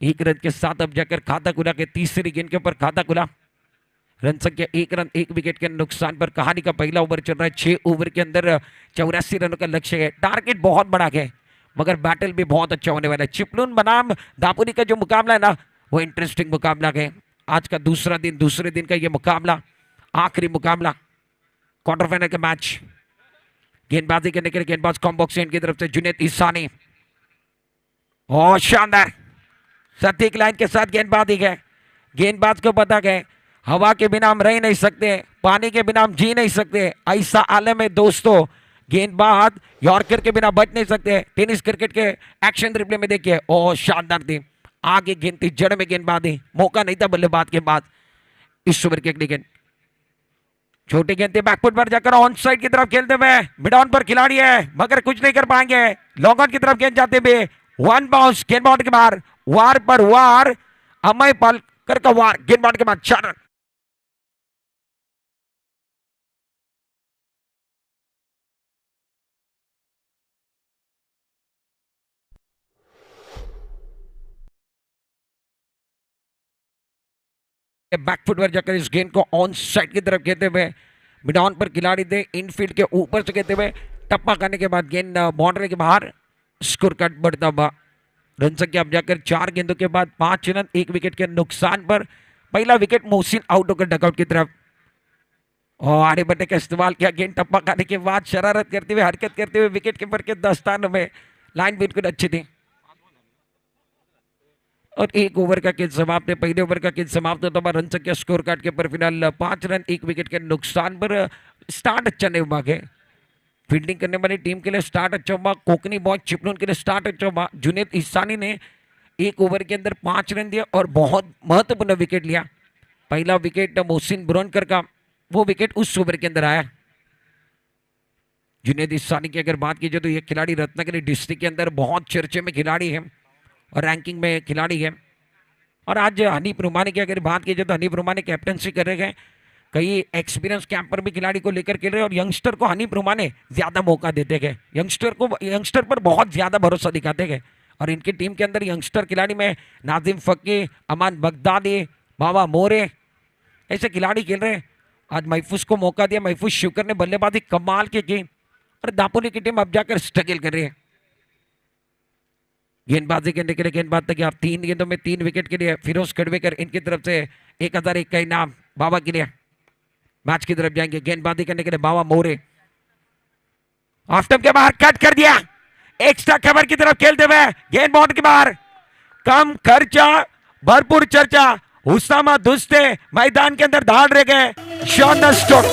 S2: एक रन के साथ अब जाकर खाता खुला के तीसरी गेंद के ऊपर खाता खुला। रन संख्या 1 रन 1 विकेट के नुकसान पर कहानी का पहला ओवर चल रहा है। 6 ओवर के अंदर 84 रनों का लक्ष्य है। टारगेट बहुत बड़ा है मगर बैटल भी बहुत अच्छा होने वाला है। चिपलून बनाम दापोली का जो मुकाबला है ना वो इंटरेस्टिंग मुकाबला है। आज का दूसरे दिन का ये मुकाबला आखिरी मुकाबला क्वार्टर फाइनल का मैच। गेंदबाजी करने के लिए गेंदबाज कॉम्बॉक्स की तरफ से जुनेद ईसानी और शानदार सटीक लाइन के साथ गेंदबाजी है। गेंदबाज को पता है हवा के बिना हम रह नहीं सकते पानी के बिना हम जी नहीं सकते ऐसा आलम है दोस्तों। गेंदबाज यॉर्कर के बिना बच नहीं सकते। टेनिस क्रिकेट के एक्शन रिप्ले में देखिए और शानदार थी आगे गेंद थी जड़ में गेंदबाजी मौका नहीं था बल्लेबाज के बाद। इस ओवर की अगली गेंद छोटी गेंद थी बैकफुट पर जाकर ऑन साइड की तरफ खेलते हुए मिड ऑन पर खिलाड़ी है मगर कुछ नहीं कर पाएंगे। लॉन्ग ऑन की तरफ गेंद जाते हुए वन बाउंस गेंदबाज के बाहर वार पर वार अमय पालकर का वार गेंदबाज के बाद 4 रन। बैकफुट पर जाकर इस गेंद को ऑन साइड की तरफ खेलते हुए मिड ऑन पर खिलाड़ी थे इनफील्ड के ऊपर से खेलते हुए टप्पा करने के बाद गेंद बाउंड्री के बाहर स्कोर कार्ड बढ़ता हुआ। रन संख्या अब जाकर 4 गेंदों के बाद 5 रन 1 विकेट के नुकसान पर पहला विकेट मोहसिन आउट होकर डकआउट की तरफ और आड़े बट्टे का इस्तेमाल किया। गेंद टप्पा खाने के बाद शरारत करते हुए हरकत करते हुए विकेट कीपर के दस्तानों में लाइन बिल्कुल अच्छी थी और 1 ओवर का गेंद समाप्त है। पहले ओवर का गेंद समाप्त होता हुआ रन संख्या स्कोर कार्ड के ऊपर फिलहाल 5 रन 1 विकेट के नुकसान पर स्टार्ट अच्छा नहीं हुआ है। फील्डिंग करने वाली टीम के लिए स्टार्ट अच्छा हुआ। कोकनी बॉय चिपलून के लिए स्टार्ट अच्छा हुआ। जुनेद ईसानी ने 1 ओवर के अंदर 5 रन दिया और बहुत महत्वपूर्ण विकेट लिया। पहला विकेट मोहसिन बुरनकर का वो विकेट उस ओवर के अंदर आया। जुनेद ईसानी की अगर बात की जाए तो ये खिलाड़ी रत्नागिरी डिस्ट्रिक्ट के अंदर बहुत चर्चे में खिलाड़ी है और रैंकिंग में खिलाड़ी है। और आज हनीफ रुमानी की अगर बात की जाए तो हनीफ रुमानी कैप्टनसी कर रहे हैं। कई एक्सपीरियंस कैंप पर भी खिलाड़ी को लेकर खेल रहे और यंगस्टर को हनीफ रुमानी ज्यादा मौका देते गए। यंगस्टर पर बहुत ज्यादा भरोसा दिखाते गए और इनकी टीम के अंदर यंगस्टर खिलाड़ी में नाजिम फक्की अमान बगदादी बाबा मोरे ऐसे खिलाड़ी खेल रहे हैं। आज महफूज को मौका दिया। महफूज शिवकर ने बल्लेबाजी कमाल की और दापोली की टीम अब जाकर स्ट्रगल कर रही है। गेंदबाजी करने के लिए गेंदबाज तक आप 3 गेंदों में 3 विकेट के लिए फिरोज खड़वेकर इनकी तरफ से 1001 का इनाम बाबा के लिए मैच की तरफ जाएंगे। गेंदबाजी करने के लिए बाबा मोरे ऑफ स्टंप के बाहर कट कर दिया। एक्स्ट्रा कवर की तरफ खेलते हुए गेंद बाउंड के बाहर कम खर्चा भरपूर चर्चा उसामा दुस्ते मैदान के अंदर धाड़ रह गए। शानदार स्ट्रोक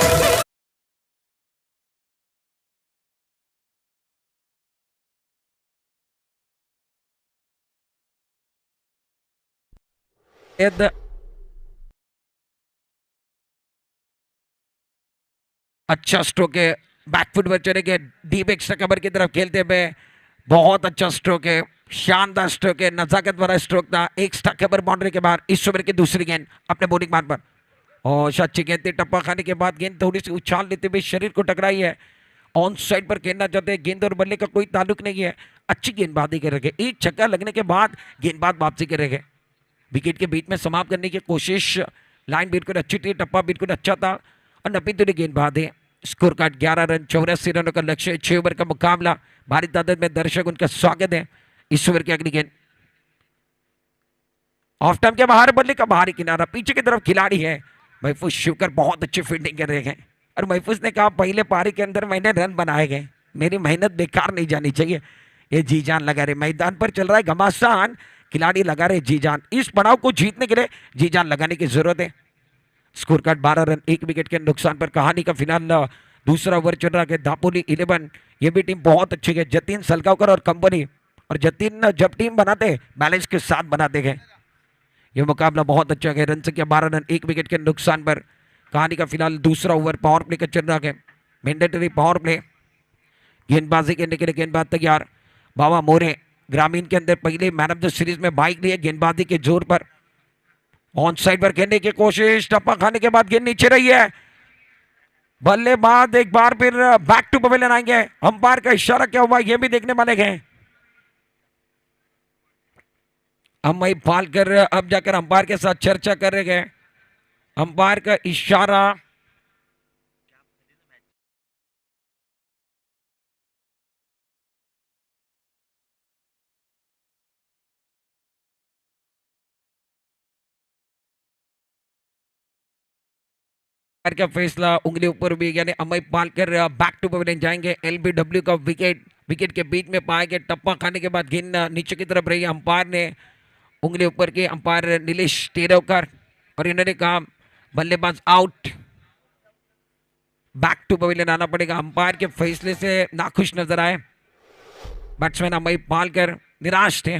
S2: अच्छा स्ट्रोक है। बैकफुट पर चले गए डीप एक्स्ट्रा कवर की तरफ खेलते हुए बहुत अच्छा स्ट्रोक है। शानदार स्ट्रोक है, नजाकत भरा स्ट्रोक था, एक स्टक पर बाउंड्री के बाहर। इस ओवर की दूसरी गेंद अपने बॉलिंग मान पर और अच्छी गेंद थी, टप्पा खाने के बाद गेंद थोड़ी सी उछाल लेते हुए शरीर को टकराई है। ऑन साइड पर खेलना चाहते हैं, गेंद और बल्ले का कोई ताल्लुक नहीं है। अच्छी गेंदबाजी कर रखे, एक छक्का लगने के बाद गेंदबाज वापसी कर रखे, विकेट के बीच में समाप्त करने की कोशिश। लाइन बिल्कुल अच्छी थी, टप्पा बिल्कुल अच्छा था और नबी तुरी गेंदबाज है। स्कोर कार्ड 11 रन 84 रनों का लक्ष्य, 6 ओवर का मुकाबला। भारी तादाद में दर्शक उनका स्वागत है। इस ओवर की अगली गेंद ऑफ टाइम के बाहर, बल्ले का बाहरी किनारा, पीछे की तरफ खिलाड़ी है महफूज शिवकर, बहुत अच्छी फील्डिंग कर रहे हैं। और महफूज ने कहा पहले पारी के अंदर मैंने रन बनाए गए, मेरी मेहनत बेकार नहीं जानी चाहिए। ये जी जान लगा रहे, मैदान पर चल रहा है घमासान, खिलाड़ी लगा रहे जी जान। इस पड़ाव को जीतने के लिए जी जान लगाने की जरूरत है। स्कोर कार्ड 12 रन 1 विकेट के नुकसान पर कहानी का फिलहाल दूसरा ओवर चल रहा है। दापोली 11, ये भी टीम बहुत अच्छी है, जतीन सलगावकर और कंपनी। और जतीन जब टीम बनाते बैलेंस के साथ बनाते गए। ये मुकाबला बहुत अच्छा है। रन संख्या 12 रन 1 विकेट के नुकसान पर कहानी का फिलहाल दूसरा ओवर पावर प्ले का चल रहा है। मैंडेटरी पावर प्ले, गेंदबाजी करने के लिए गेंदबाज तैयार। बाबा मोरे ग्रामीण के अंदर पहले मैन ऑफ द सीरीज में बाइक लिए, गेंदबाजी के जोर पर ऑन साइड पर खेलने की कोशिश, टप्पा खाने के बाद गेंद नीचे रही है। बल्लेबाज एक बार फिर बैक टू पवेलियन आएंगे। अंपायर का इशारा क्या हुआ ये भी देखने वाले हैं। अम्मई पालकर अब जाकर अंपायर के साथ चर्चा कर रहे हैं। अंपायर का इशारा, का फैसला उंगली ऊपर भी, यानी Amay Palkar back to pavilion जाएंगे। एलबीडब्ल्यू का विकेट के बीच में पाएंगे, टप्पा खाने के बाद गेंद नीचे की तरफ रही। अंपायर ने उंगली ऊपर की, अंपायर नीलेश टेरोकर, और इन्होंने कहा बल्लेबाज आउट, बैक टू पवेलियन आना पड़ेगा। अंपायर के फैसले से नाखुश नजर आए बैट्समैन अमय पालकर, निराश थे।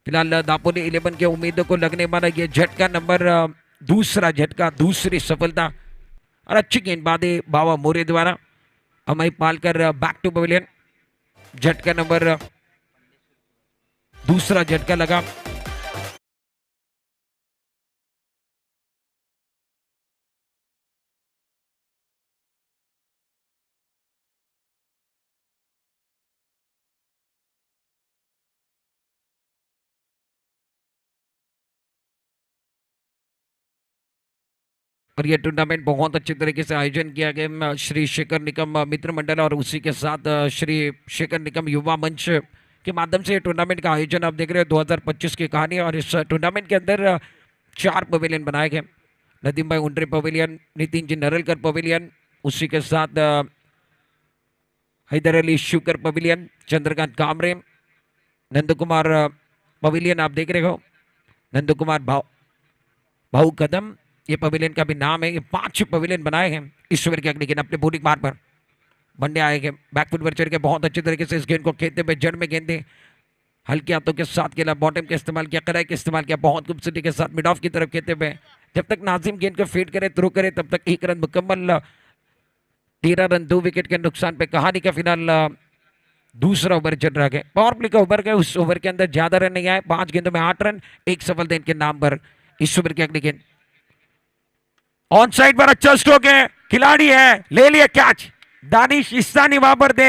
S2: फिलहाल दापोली 11 के उम्मीदों को लगने वाला ये झटका नंबर दूसरा झटका, दूसरी सफलता और अच्छी गेंदबाजी बाबा मोरे द्वारा। Amay Palkar back to pavilion, झटका नंबर दूसरा झटका लगा। और ये टूर्नामेंट बहुत अच्छे तरीके से आयोजन किया गया श्री शेखर निकम मित्र मंडल और उसी के साथ श्री शेखर निकम युवा मंच के माध्यम से टूर्नामेंट का आयोजन आप देख रहे हो 2025 की कहानी। और इस टूर्नामेंट के अंदर 4 पवेलियन बनाए गए। नदीम भाई उंड्रे पवेलियन, नितिन जी नरलकर पवेलियन, उसी के साथ हैदर अली शुकर पवेलियन, चंद्रकांत कामरे, नंद कुमार पवेलियन आप देख रहे हो, नंद कुमार भाऊ कदम, ये पवेलियन का भी नाम है। ये 5 पवेलियन बनाए हैं। इस ओवर की अगली गेंद अपने बॉलिंग मार पर बंडे आएंगे, बैकफुट पर चढ़ के बहुत अच्छे तरीके से इस गेंद को खेलते हुए जड़ में गेंदे हल्के हाथों के साथ खेला, बॉटम का इस्तेमाल किया, कराई का इस्तेमाल किया, बहुत खूबसूरती के साथ मिड ऑफ की तरफ खेलते हुए। जब तक नाजिम गेंद को फीड करे, थ्रो करे, तब तक 1 रन मुकम्मल। 13 रन 2 विकेट के नुकसान पे कहानी का फिलहाल दूसरा ओवर चल रहा है। पावर प्ले का ओवर गया, उस ओवर के अंदर ज्यादा रन नहीं आए, 5 गेंदों में 8 रन, 1 सफलता इनके नाम पर। इस ओवर की अगली गेंद ऑन साइड पर अच्छा स्ट्रोक है, खिलाड़ी है, ले लिया कैच। दानिश इस्तानी वहां पर थे,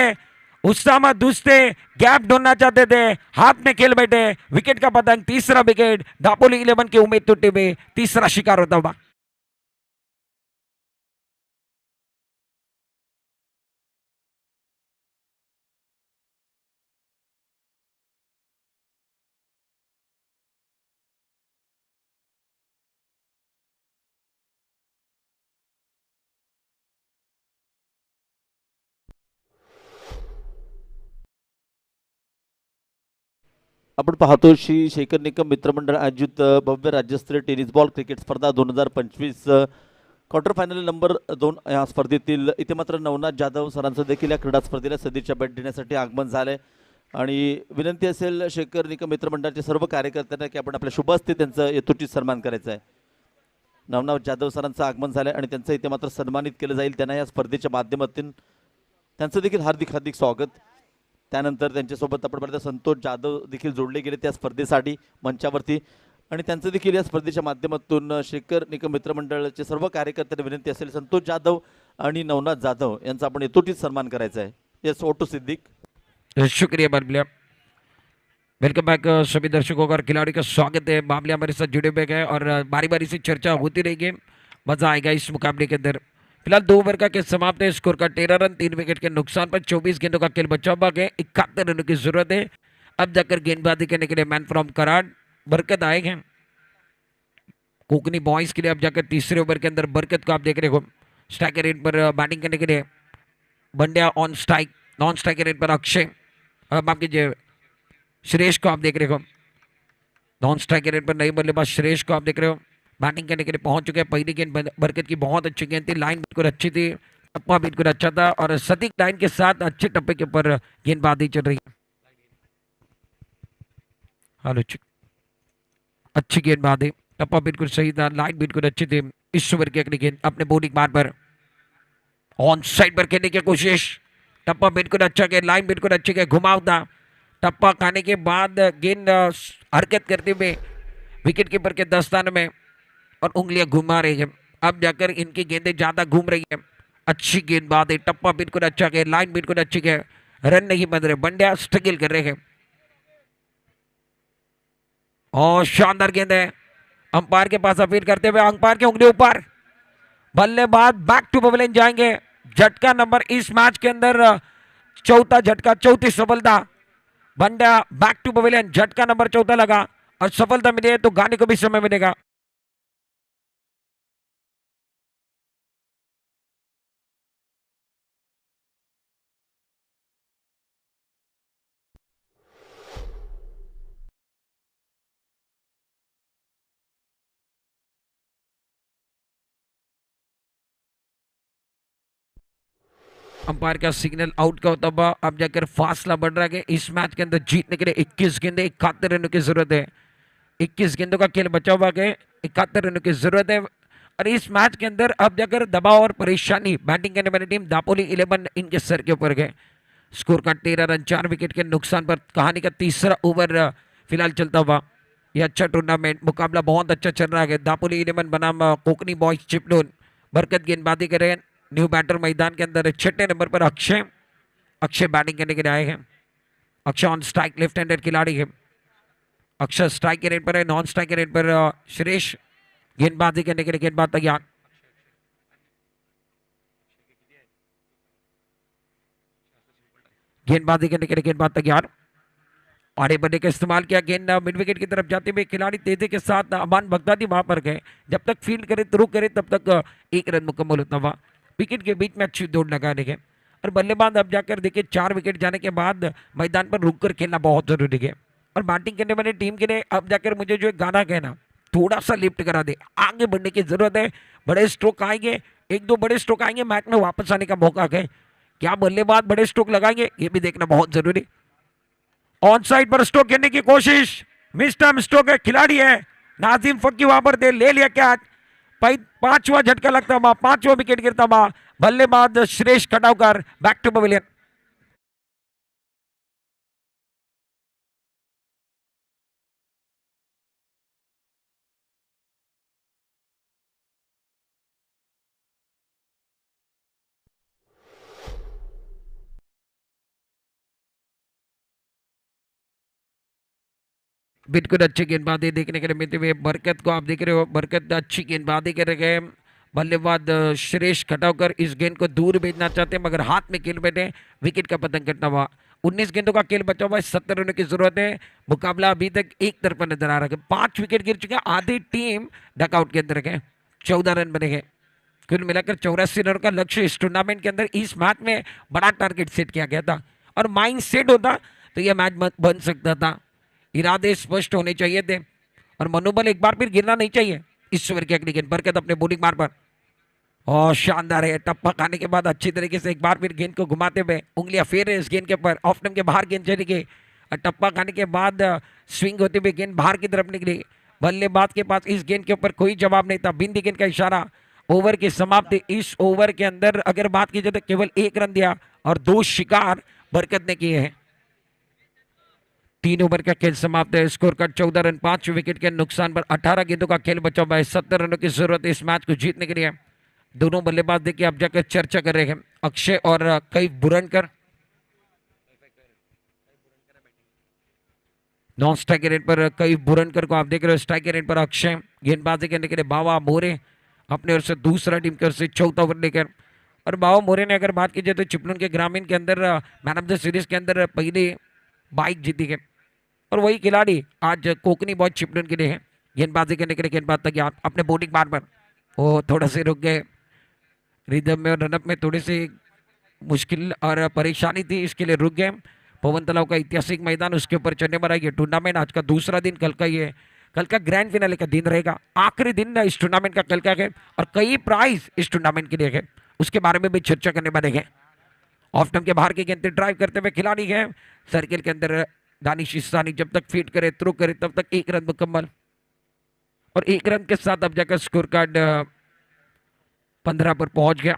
S2: उस्तामा दुस्ते गैप ढूंढना चाहते थे, हाथ में खेल बैठे, विकेट का पतंग, तीसरा विकेट। दापोली 11 की उम्मीद टूटे हुए तीसरा शिकार होता हुआ।
S1: आपण पाहतो श्री शेखर निकम मित्रमंडळ आयोजित भव्य राज्यस्तरीय टेनिस बॉल क्रिकेट स्पर्धा 2025 क्वार्टर फायनल नंबर 2 या स्पर्धेतील इथे मात्र नवनाथ जाधव सरांचं देखील या क्रीडा स्पर्धेला सदिच्छा भेट देण्यासाठी आगमन झालंय। आणि विनंती असेल शेखर निकम मित्रमंडळाचे सर्व कार्यकर्त्यांना की आपण आपल्या शुभ हस्ते त्यांचं यथोचित सन्मान करायचा आहे। नवनाथ जाधव सरांचं आगमन झालंय आणि त्यांचं इथे मात्र सन्मानित केलं जाईल। त्यांना या स्पर्धेच्या माध्यमातून त्यांचं देखील हार्दिक स्वागत। त्यानंतर त्यांच्यासोबत आपण पाहिलं संतोष जाधव देखील जोडले गेले त्या स्पर्धेसाठी मंचावरती आणि त्यांचं देखील या स्पर्धेच्या माध्यमातून शेखर निकम मित्रमंडळाचे सर्व कार्यकर्त्यांना विनंती असेल संतोष जाधव आणि नवनाथ जाधव यांचा आपण यथोचित सन्मान करायचा है। यस ओटो सिद्दीक।
S2: शुक्रिया बाबलिया। वेलकम बैक सभी दर्शकों और खिलाड़ी का स्वागत है। बाबलिया हमारे साथ जुड़े हुए हैं और बारी बारी से चर्चा होती रहेगी, मजा आएगा इस मुकाबले के अंदर। फिलहाल 2 ओवर का खेल समाप्त है, स्कोर का 13 रन 3 विकेट के नुकसान पर 24 गेंदों का खेल बचा हुआ है। 71 रनों की जरूरत है। अब जाकर गेंदबाजी करने के लिए मैन फ्रॉम कराड़ बरकत आएंगे कोकनी बॉयज के लिए। अब जाकर तीसरे ओवर के अंदर बरकत को आप देख रहे हो स्ट्राइकर रेट पर बैटिंग करने के लिए। Bandiya on strike, non striker रेट पर अक्षय, माफ कीजिए श्रेष्ठ को आप देख रहे हो नॉन स्ट्राइकर रेट पर नई बल्लेबाज श्रेष्ठ को आप देख रहे हो बैटिंग करने के लिए पहुंच चुके हैं। पहली गेंद बरकत की बहुत अच्छी गेंद थी, लाइन बिल्कुल अच्छी थी, टप्पा बिल्कुल अच्छा था और सटीक लाइन के साथ अच्छे टप्पे के ऊपर गेंदबाजी चल रही है। हेलो अच्छी गेंदबाजी, टप्पा बिल्कुल सही था, लाइन बिल्कुल अच्छी थी। इस ओवर की अगली गेंद अपने बॉलिंग मार पर ऑन साइड पर खेलने की कोशिश, टप्पा बिल्कुल अच्छा गया, लाइन बिल्कुल अच्छी गया, घुमाव था, टप्पा खाने के बाद गेंद हरकत करते हुए विकेट कीपर के दस्ताने में और उंगलियां घुमा रही है। अब जाकर इनकी गेंदें ज्यादा घूम रही है। अच्छी गेंदबाजी, टप्पा बिल्कुल अच्छा गया, लाइन बिल्कुल अच्छी गया, रन नहीं बन रहे, बंडिया स्ट्रगल कर रहे हैं और शानदार गेंद है। अंपायर के पास अपील करते हुए अंपायर की उंगली ऊपर, बल्लेबाज बैक टू पवेलियन जाएंगे। झटका नंबर इस मैच के अंदर चौथा झटका, चौथी सफलता। बंडिया बैक टू पवेलियन, झटका नंबर 14 लगा और सफलता मिली है तो गाने को भी समय मिलेगा। अंपायर का सिग्नल आउट का होता हुआ अब जाकर फासला बढ़ रहा है। इस मैच के अंदर जीतने के लिए 21 गेंदे 71 रनों की जरूरत है। 21 गेंदों का खेल बचा हुआ है, 71 रनों की जरूरत है और इस मैच के अंदर अब जाकर दबाव और परेशानी बैटिंग करने वाली टीम दापोली 11 इनके सर के ऊपर गए। स्कोर का 13 रन 4 विकेट के नुकसान पर कहानी का तीसरा ओवर फिलहाल चलता हुआ। यह अच्छा टूर्नामेंट मुकाबला बहुत अच्छा चल रहा है। दापोली 11 बनाम कोकनी बॉयज चिपलून, बरकत गेंदबाजी कर रहे हैं। न्यू बैटर मैदान के अंदर 6ठे नंबर पर अक्षय, अक्षय बैटिंग करने के लिए आए हैं। अक्षय ऑन स्ट्राइक लेफ्ट हैंडेड खिलाड़ी है। अक्षय स्ट्राइक के रेट पर है, नॉन स्ट्राइक के रेट पर सुरेश गेंदबाजी करने के लिए गेंदबाज तैयार। गेंदबाजी करने के लिए गेंदबाज तैयार, आड़े बल्ले का इस्तेमाल किया, गेंद मिड विकेट की तरफ जाते हुए खिलाड़ी तेजी के साथ अमान बगदादी वहां पर गए। जब तक फील्ड करे थ्रू करे तब तक 1 रन मुकम्मल होता हुआ। विकेट के बीच में अच्छी दौड़ लगाने के और बल्लेबाज अब जाकर देखिए 4 विकेट जाने के बाद मैदान पर रुक कर खेलना बहुत जरूरी है। और बैटिंग करने वाली टीम के लिए अब जाकर मुझे जो एक गाना कहना थोड़ा सा लिफ्ट करा दे, आगे बढ़ने की जरूरत है। बड़े स्ट्रोक आएंगे, 1-2 बड़े स्ट्रोक आएंगे, मैच में वापस आने का मौका है। क्या बल्लेबाज बड़े स्ट्रोक लगाएंगे ये भी देखना बहुत जरूरी। ऑन साइड पर स्ट्रोक खेलने की कोशिश, मिस्टर स्ट्रोक है, खिलाड़ी है नाजिम फक्की वहां पर दे ले लिया कैच। 5वां झटका लगता हुआ, 5वां विकेट गिरता हुआ। बल्लेबाज श्रेष्ठ खटावकर बैक टू पवेलियन। बिल्कुल अच्छी गेंदबाजी देखने के लिए मिलते हुए बरकत को आप देख रहे हो, बरकत अच्छी गेंदबाजी कर रहे हैं। बल्लेबाज श्रेष्ठ खटावकर इस गेंद को दूर भेजना चाहते हैं मगर हाथ में खेल बैठे, विकेट का पतन करता हुआ। 19 गेंदों का खेल बचा हुआ है, 70 रनों की जरूरत है। मुकाबला अभी तक एक तरफा नजर आ रहा है। 5 विकेट गिर चुके हैं, आधी टीम डकआउट के अंदर है। 14 रन बने हैं, कुल मिलाकर 84 रन का लक्ष्य इस टूर्नामेंट के अंदर इस मैच में बड़ा टारगेट सेट किया गया था और माइंड सेट होता तो यह मैच बन सकता था। इरादे स्पष्ट होने चाहिए थे और मनोबल एक बार फिर गिरना नहीं चाहिए। इस ओवर की अगली गेंद बरकत अपने बॉलिंग मार पर और शानदार है, टप्पा खाने के बाद अच्छी तरीके से एक बार फिर गेंद को घुमाते हुए उंगलियां फेर है इस गेंद के ऊपर। ऑफ स्टंप के बाहर गेंद चली गई और टप्पा खाने के बाद स्विंग होते हुए गेंद बाहर की तरफ निकली। बल्लेबाज के पास इस गेंद के ऊपर कोई जवाब नहीं था, बिंदी गेंद का इशारा। ओवर की समाप्ति। इस ओवर के अंदर अगर बात की जाए तो केवल 1 रन दिया और 2 शिकार बरकत ने किए हैं। 3 ओवर का खेल समाप्त है। स्कोर कार्ड 14 रन 5 विकेट के नुकसान पर 18 गेंदों का खेल बचा हुआ है। 70 रनों की जरूरत है इस मैच को जीतने के लिए। दोनों बल्लेबाज देखिए अब जाकर चर्चा कर रहे हैं, अक्षय और कई बुरनकर। नॉन स्ट्राइक रेट पर कई बुरनकर को आप देख रहे हो, स्ट्राइक रेट पर अक्षय। गेंदबाजी करने के लिए बाबा मोरे अपने ओर से दूसरा टीम की ओर से चौथा ओवर लेकर। और बाबा मोरे ने अगर बात की जाए तो चिपलून के ग्रामीण के अंदर मैन ऑफ द सीरीज के अंदर पहले बाइक जीती है। और वही खिलाड़ी आज कोकनी बॉय चिपलून के लिए है। गेंदबाजी करने के लिए गेंदबाज तक अपने बॉलिंग बार पर वो थोड़ा से रुक गए, रिदम में और रनअप में थोड़ी सी मुश्किल और परेशानी थी, इसके लिए रुक गए। पवन तालाब का ऐतिहासिक मैदान, उसके ऊपर चलने वाला ये टूर्नामेंट आज का दूसरा दिन, कल का ग्रैंड फिनाले का दिन रहेगा, आखिरी दिन इस टूर्नामेंट का कल का है। और कई प्राइज इस टूर्नामेंट के लिए है, उसके बारे में भी चर्चा करने वाले हैं। ऑफ टर्म के बाहर के गेंद ड्राइव करते हुए खिलाड़ी है, सर्किल के अंदर दानिश इस्सानी जब तक फीड करे थ्रो करे तब तक 1 रन मुकम्मल। और 1 रन के साथ अब जाकर स्कोर कार्ड 15 पर पहुंच गया।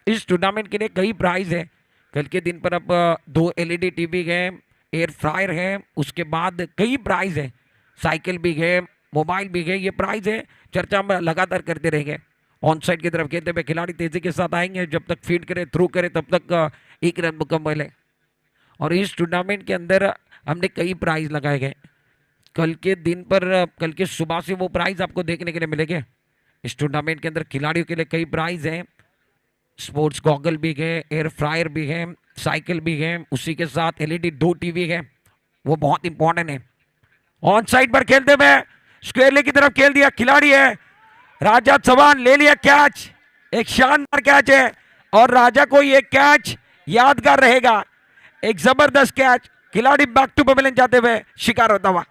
S2: इस टूर्नामेंट के लिए कई प्राइज है। कल के दिन पर अब 2 एलईडी टीवी है, एयर फ्रायर है, उसके बाद कई प्राइज है, साइकिल भी है, मोबाइल भी है। ये प्राइज है, चर्चा हम लगातार करते रहेंगे। ऑन साइड की तरफ खेलते हुए खिलाड़ी तेजी के साथ आएंगे, जब तक फीड करे थ्रू करे तब तक 1 रन मुकम्मल है। और इस टूर्नामेंट के अंदर हमने कई प्राइज लगाए गए। कल के दिन पर कल के सुबह से वो प्राइज आपको देखने के लिए मिलेंगे। इस टूर्नामेंट के अंदर खिलाड़ियों के लिए कई प्राइज हैं, स्पोर्ट्स गॉगल भी है, एयर फ्रायर भी है, साइकिल भी है, उसी के साथ एलईडी 2 टीवी है, वो बहुत इंपॉर्टेंट है। ऑन साइड पर खेलते हुए स्क्वायर लेग की तरफ खेल दिया खिलाड़ी है राजा चौहान, ले लिया कैच, एक शानदार कैच है और राजा को ये कैच यादगार रहेगा। एक जबरदस्त कैच, खिलाड़ी बैक टू पवेलियन जाते हुए शिकार होता हुआ।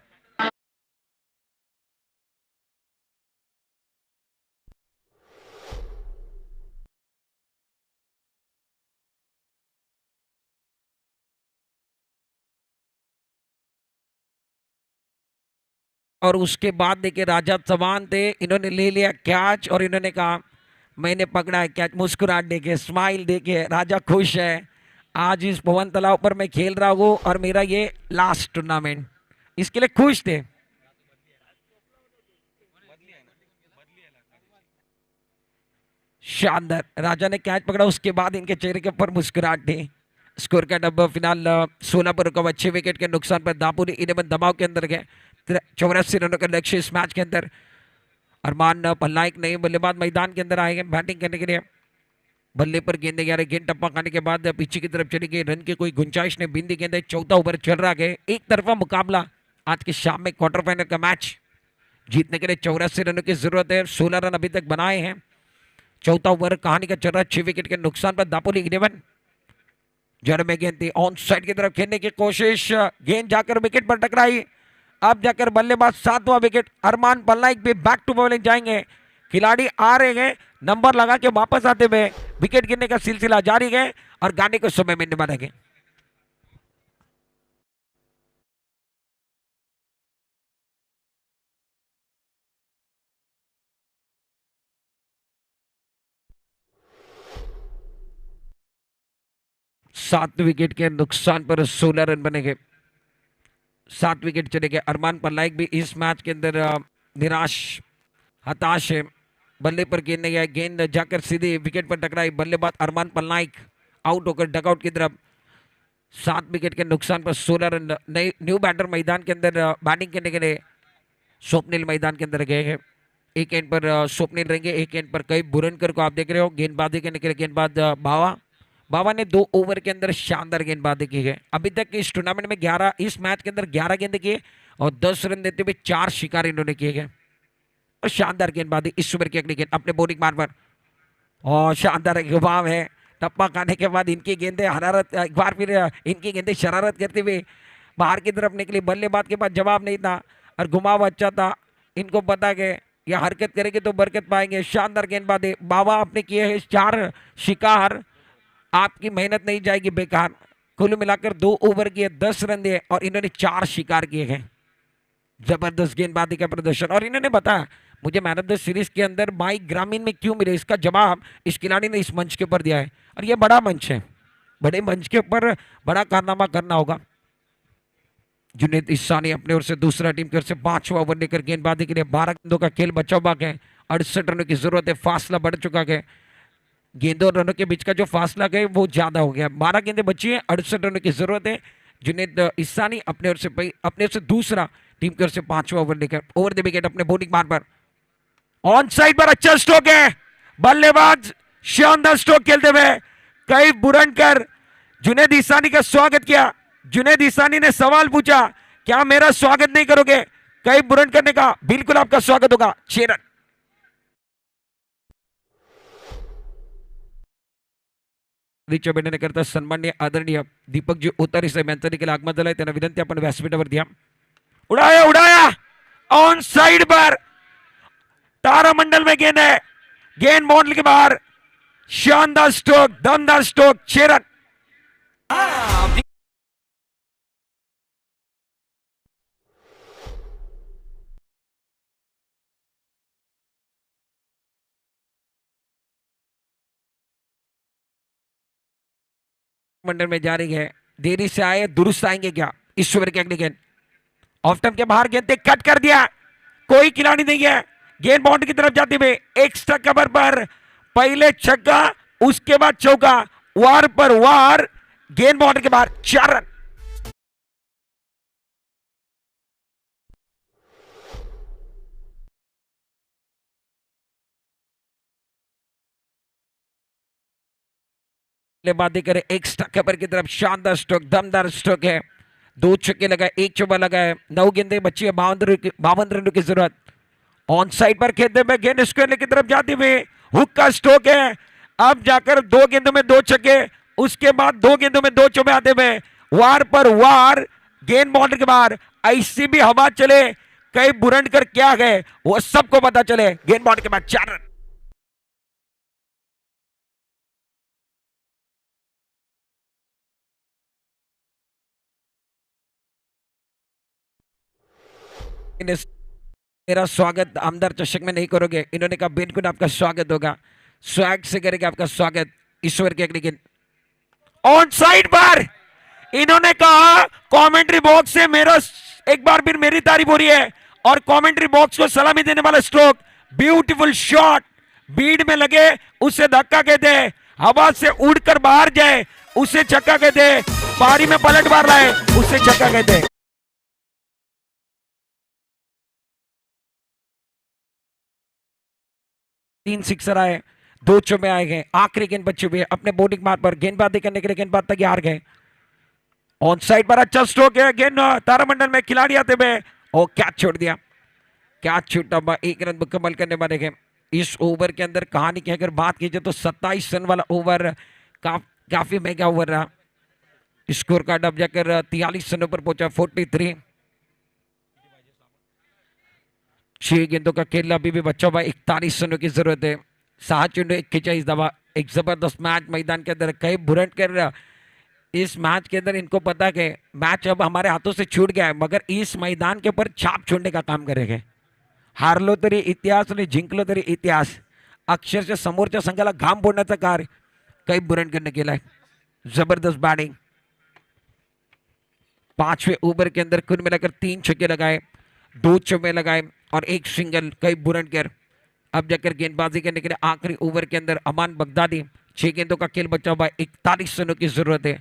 S2: और उसके बाद देखिए राजा चौहान थे, इन्होंने ले लिया कैच और इन्होंने कहा मैंने पकड़ा है कैच। मुस्कुराहट देखिए, स्माइल देखिए, राजा खुश है। आज इस पवन तालाब पर मैं खेल रहा हूँ और मेरा ये लास्ट टूर्नामेंट, इसके लिए खुश थे। शानदार, राजा ने कैच पकड़ा, उसके बाद इनके चेहरे के ऊपर मुस्कुराहट थी। स्कोर का डब्बा फिलहाल 16 पर रुका हुआ, 6 विकेट के नुकसान पर दापुरी 11 दबाव के अंदर गए। 84 रनों का लक्ष्य इस मैच के अंदर। अरमान पल्लाइक नए बल्लेबाज मैदान के अंदर आए हैं बैटिंग करने के लिए। बल्ले पर गेंदे 11 गेंद टप्पा खाने के बाद पीछे की तरफ चली गई, रन की कोई गुंजाइश नहीं, बिंदी गेंदे। चौथा ओवर चल रहा है, एक तरफा मुकाबला आज की शाम में क्वार्टर फाइनल का मैच। जीतने के लिए 84 रनों की जरूरत है, 16 रन अभी तक बनाए हैं। चौथा ओवर कहानी का चल रहा, 6 विकेट के नुकसान पर दापोली 11 जड़ में गेंद थी, ऑन साइड की तरफ खेलने की कोशिश, गेंद जाकर विकेट पर टकराई। अब जाकर बल्लेबाज 7वां विकेट, अरमान पल्लाइक भी बैक टू बॉलिंग जाएंगे। खिलाड़ी आ रहे हैं, नंबर लगा के वापस आते हुए विकेट गिरने का सिलसिला जारी है और गाने को समय मिलने वाले हैं। सात विकेट के नुकसान पर 16 रन बनेंगे, 7 विकेट चले गए। अरमान पल्लाइक भी इस मैच के अंदर निराश हताश है। बल्ले पर गेंद नहीं आई, गेंद जाकर सीधे विकेट पर टकराई। बल्लेबाज अरमान पल्लाइक आउट होकर डगआउट की तरफ। 7 विकेट के नुकसान पर 16 रन। नई न्यू बैटर मैदान के अंदर बैटिंग करने के लिए स्वप्निल मैदान के अंदर गए हैं। एक एंड पर स्वप्निल रहेंगे, एक एंड पर कई बुरनकर को आप देख रहे हो गेंदबाजी करने के लिए। गेंदबाज बावा ने 2 ओवर के अंदर शानदार गेंदबाजी की है। अभी तक इस टूर्नामेंट में 11, इस मैच के अंदर 11 गेंद किए और 10 रन देते हुए 4 शिकार इन्होंने किए गए और शानदार गेंदबाजी। इस ओवर की अगली गेंद अपने बॉलिंग मार पर और शानदार घुमाव है। टप्पा खाने के बाद इनकी गेंदें हरारत, एक बार फिर इनकी गेंदें शरारत करते हुए बाहर की तरफ निकली। बल्लेबाज के पास जवाब नहीं था और घुमाव अच्छा था, इनको पता कि यह हरकत करेंगे तो बरकत पाएंगे। शानदार गेंदबाजी, बाबा आपने किए हैं 4 शिकार, आपकी मेहनत नहीं जाएगी बेकार। कुल मिलाकर 2 ओवर किए, 10 रन दिए और इन्होंने 4 शिकार किए हैं। जबरदस्त गेंदबाजी का प्रदर्शन। और इन्होंने बताया मुझे मैन ऑफ द सीरीज के अंदर बाइक ग्रामीण में क्यों मिले, इसका जवाब इस खिलाड़ी ने इस मंच के ऊपर दिया है। और यह बड़ा मंच है, बड़े मंच के ऊपर बड़ा कारनामा करना होगा। जुनेद इसानी अपने ओर से दूसरा, टीम की ओर से 5वां ओवर लेकर गेंदबाजी के लिए 12 गेंदों का खेल बचा हुआ है। 68 रनों की जरूरत है, फासला बढ़ चुका है। गेंदों और रनों के बीच का जो फासला है वो ज्यादा हो गया। 12 गेंदें बची है, 68 रनों की जरूरत है। जुनेद इसानी अपने ओर से दूसरा, टीम की ओर से 5वां ओवर लेकर ओवर द विकेट अपने बॉलिंग मार पर ऑन साइड पर अच्छा स्ट्रोक है। बल्लेबाज शानदार स्ट्रोक खेलते हुए कई बुरनकर जुनेद ईसानी का स्वागत किया। जुनेद ईसानी ने सवाल पूछा, क्या मेरा स्वागत नहीं करोगे? कई बुरनकर ने कहा, बिल्कुल आपका स्वागत होगा। 6 रन। करता सन्मान्य आदरणीय दीपकजी उतारी साहेब यांचा देखील आगमन झालंय। त्यांना विनंती, आपण व्यासपीठावर द्या। उड़ाया उड़ाया ऑन साइड पर तारामंडल में गेंद है, गेंद बाउंड्री के बाहर। शानदार स्ट्रोक, दमदार स्ट्रोक। 6 रन। मंडल में जा रही है, देरी से आए दुरुस्त आएंगे क्या? ईश्वर की अगली गेंद ऑफ टाइम के बाहर, गेंद कट कर दिया, कोई खिलाड़ी नहीं है। गेंद बाउंड्री की तरफ जाते हुए एक्स्ट्रा कवर पर पहले छक्का, उसके बाद चौका, वार पर वार, गेंद बाउंड्री के बाहर। 4 रन। बल्लेबाजी करे एक्स्ट्रा कवर की तरफ, शानदार स्ट्रोक, दमदार स्ट्रोक है। 2 छक्के लगाए, 1 चौका लगाए, 9 गेंदें बची है, 52 रनों की जरूरत। ऑन साइड पर खेलते हुए गेंद स्क्वायर की तरफ जाते हुए हुक का स्ट्रोक है। अब जाकर 2 गेंदों में 2 छक्के, उसके बाद 2 गेंदों में 2 चौके आते हुए वार पर वार, गेंद बाउंड्री के बाहर। ऐसी भी हवा चले, कई बुरंडकर क्या गए वो सबको पता चले। गेंद बाउंड्री के बाद 4 रन। मेरा स्वागत आमदार चषक में नहीं करोगे? इन्होंने कहा, बिल्कुल आपका स्वागत होगा, स्वैग से करेंगे आपका स्वागत। ईश्वर के लेकिन ऑन साइड पर इन्होंने कहा, कमेंट्री बॉक्स से मेरा एक बार फिर मेरी तारीफ हो रही है और कमेंट्री बॉक्स को सलामी देने वाला स्ट्रोक, ब्यूटीफुल शॉट। बीड में लगे उसे धक्का कहते हैं, हवा से उड़कर बाहर जाए उसे छक्का कहते हैं, पारी में पलट मार रहा है उसे छक्का कहते हैं। 3 सिक्सर आए, 2 चौके आए गए, आखिरी गेंद बचे हुए अपने बॉलिंग मार्ग पर गेंदबाजी करने के लिए गेंदबाज तैयार गए। ऑन साइड पर अच्छा स्ट्रोक है, गेंद तारामंडल में खिलाड़ी आते हुए और कैच छोड़ दिया। कैच छूटा, 1 रन मुकम्मल करने वाले गए। इस ओवर के अंदर कहानी की अगर बात कीजिए तो 27 रन वाला ओवर काफी महंगा ओवर रहा। स्कोर कार्ड अब जाकर 43 रनों पर पहुंचा, 43। 6 गेंदों का खेल अभी भी बच्चा हुआ, 41 रनों की जरूरत है। 6 चेंडू 41 धावा, एक जबरदस्त मैच मैदान के अंदर। कई बुरंडकर इस मैच के अंदर इनको पता है मैच अब हमारे हाथों से छूट गया है, मगर इस मैदान के ऊपर छाप छोड़ने का काम करेंगे। हारलो तरी इतिहास आणि जिंकलो तरी इतिहास, अक्षरशः समोरच्या संघाला घाम फोडण्याचं कार्य काही बुरंडकरने केलंय। जबरदस्त बैटिंग। 5वें ओवर के अंदर कुल मिलाकर 3 छक्के लगाए, 2 चौके लगाए और 1 सिंगल। कई बुरंडकर अब जाकर गेंदबाजी करने के लिए आखिरी ओवर के अंदर अमान बगदादी। 6 गेंदों का खेल बचा हुआ, 41 रनों की जरूरत है।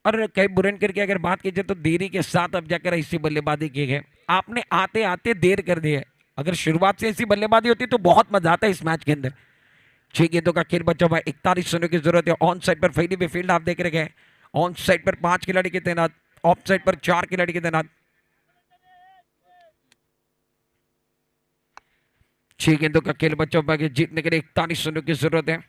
S2: और कई बुरंडकर की अगर बात कीजिए तो देरी के साथ अब जाकर ऐसी बल्लेबाजी की है। आपने आते आते देर कर दी है, अगर शुरुआत से ऐसी बल्लेबाजी होती तो बहुत मजा आता है इस मैच के अंदर। 6 गेंदों का खेल बचा हुआ, 41 रनों की जरूरत है। ऑन साइड पर फैली हुई फील्ड आप देख रहे हैं, ऑन साइड पर 5 खिलाड़ी के तैनात, ऑफ साइड पर 4 खिलाड़ी के तैनात। 6 गेंदों का खेल बचा हुआ, जीतने के लिए 41 रनों की जरूरत है।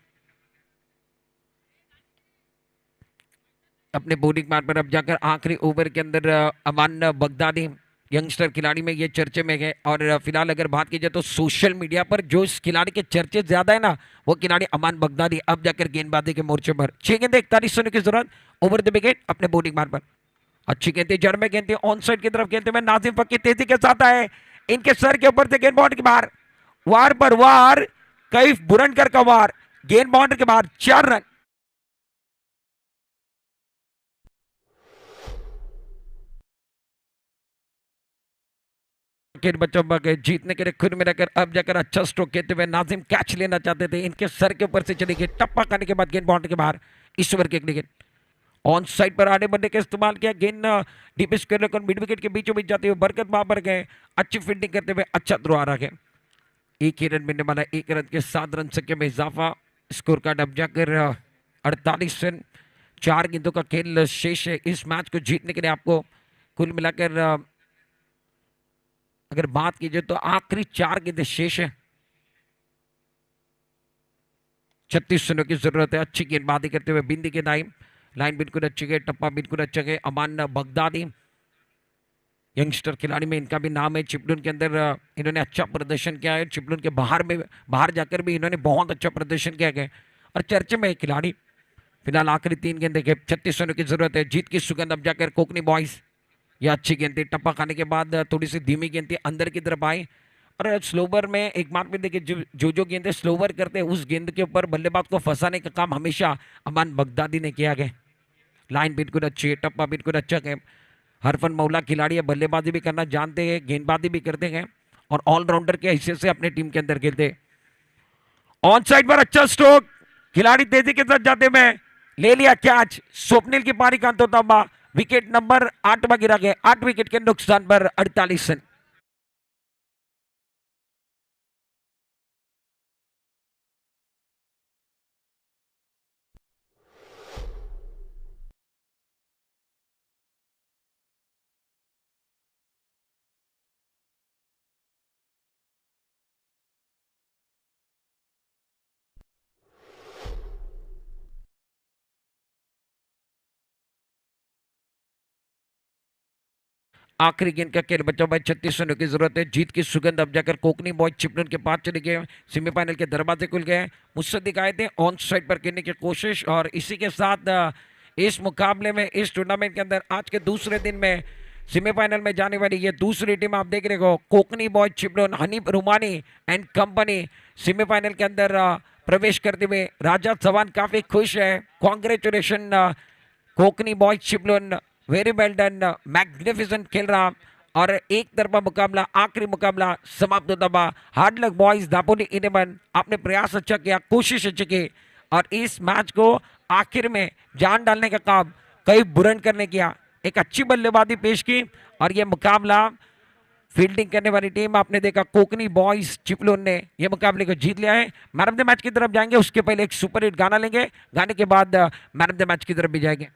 S2: अपने बॉलिंग मार्ग पर अब जाकर आखिरी ओवर के अंदर अमान बगदादी यंगस्टर खिलाड़ी में ये चर्चे में है। और फिलहाल अगर बात की जाए तो सोशल मीडिया पर जो इस खिलाड़ी के चर्चे ज्यादा है ना, वो खिलाड़ी अमान बगदादी अब जाकर गेंदबाजी के मोर्चे पर। 6 गेंदे 41 रनों की जरूरत, ओवर द विकेट अपने बॉलिंग मार्ग पर। अच्छी गेंदे जड़ में गेंदे ऑन साइड की तरफ खेलते हुए नाजिम फकीर तेजी के साथ आए, इनके सर के ऊपर से गेंद बाउंड्री के बाहर, वार पर वार, कई बुरंडकर का वार, गेंद बाउंड्री के बाहर। 4 रन। खेल बच्चों के जीतने के लिए खुद मिलाकर अब जाकर अच्छा स्ट्रोक खेलते हुए नाजिम कैच लेना चाहते थे, इनके सर के ऊपर से चली गई, टप्पा खाने के बाद गेंद बाउंड्री के बाहर। इस ओवर की अगली गेंद ऑन साइड पर आने बढ़ने का इस्तेमाल किया, गेंद डीप स्क्वायर और मिड विकेट के बीचों बीच जाते हुए बरकत बाबर गए, अच्छी फील्डिंग करते हुए अच्छा थ्रो आ रहा है। एक ही रन मिलने वाला, एक रन के 7 रन संख्या में इजाफा। स्कोर कार्ड अब जाकर 48 रन। 4 गेंदों का खेल शेष है इस मैच को जीतने के लिए। आपको कुल मिलाकर अगर बात कीजिए तो आखिरी 4 गेंदें शेष है। 36 रनों की जरूरत है। अच्छी गेंदबाजी करते हुए बिंदी के दाई, लाइन बिल्कुल अच्छी है, टप्पा बिल्कुल अच्छा है। अमान बगदादी यंगस्टर खिलाड़ी में इनका भी नाम है। चिपलून के अंदर इन्होंने अच्छा प्रदर्शन किया है, चिपलून के बाहर जाकर भी इन्होंने बहुत अच्छा प्रदर्शन किया है और चर्चे में है खिलाड़ी। फिलहाल आखिरी 3 गेंदे के 36 रनों की जरूरत है। जीत की सुगंध अब जाकर कोकनी बॉयज। यह अच्छी गेंद थी, टप्पा खाने के बाद थोड़ी सी धीमी गेंद थी, अंदर की तरफ आई और स्लोवर में एक बात में देखिए, जो गेंदें स्लोवर करते हैं उस गेंद के ऊपर बल्लेबाज को फंसाने का काम हमेशा अमान बगदादी ने किया गया। लाइन बिल्कुल अच्छी है, टप्पा बिल्कुल अच्छा है। हरफन मौला खिलाड़ी है, बल्लेबाजी भी करना जानते हैं, गेंदबाजी भी करते हैं और ऑलराउंडर के हैसियत से अपने टीम के अंदर खेलते। ऑन साइड पर अच्छा स्ट्रोक, खिलाड़ी तेजी के साथ जाते हुए ले लिया कैच। स्वप्निल की पारी का अंतोतम्बा, विकेट नंबर 8वां गिरा गया। 8 विकेट के नुकसान पर 48 रन। आखिरी गेंद का खेल बचा भाई, 36 रनों की जरूरत है। जीत की सुगंध अब जाकर कोकनी बॉय चिपलून के पास चले गए। सेमीफाइनल के दरवाजे खुल गए। मुझसे दिखाए थे ऑन साइड पर खेलने की कोशिश और इसी के साथ इस मुकाबले में, इस टूर्नामेंट के अंदर आज के दूसरे दिन में सेमीफाइनल में जाने वाली ये दूसरी टीम आप देख रहे हो, Kokni boy Chiplun, Hanif Rumani and company semifinal के अंदर प्रवेश करते हुए। राजा चौहान काफी खुश है। Congratulation Kokni boy Chiplun, very well done, magnificent खेल रहा और एक तरफा मुकाबला, आखिरी मुकाबला समाप्त होता हुआ। हार्ड लक बॉयज, दापोली 11, आपने प्रयास अच्छा किया, कोशिश अच्छी की और इस मैच को आखिर में जान डालने का काम कई बुरन करने किया। एक अच्छी बल्लेबाजी पेश की और यह मुकाबला फील्डिंग करने वाली टीम आपने देखा कोकनी बॉयज चिपलून ने यह मुकाबले को जीत लिया है। मैन ऑफ द मैच की तरफ जाएंगे, उसके पहले एक सुपर हिट गाना लेंगे, गाने के बाद मैन ऑफ द मैच की तरफ भी जाएंगे।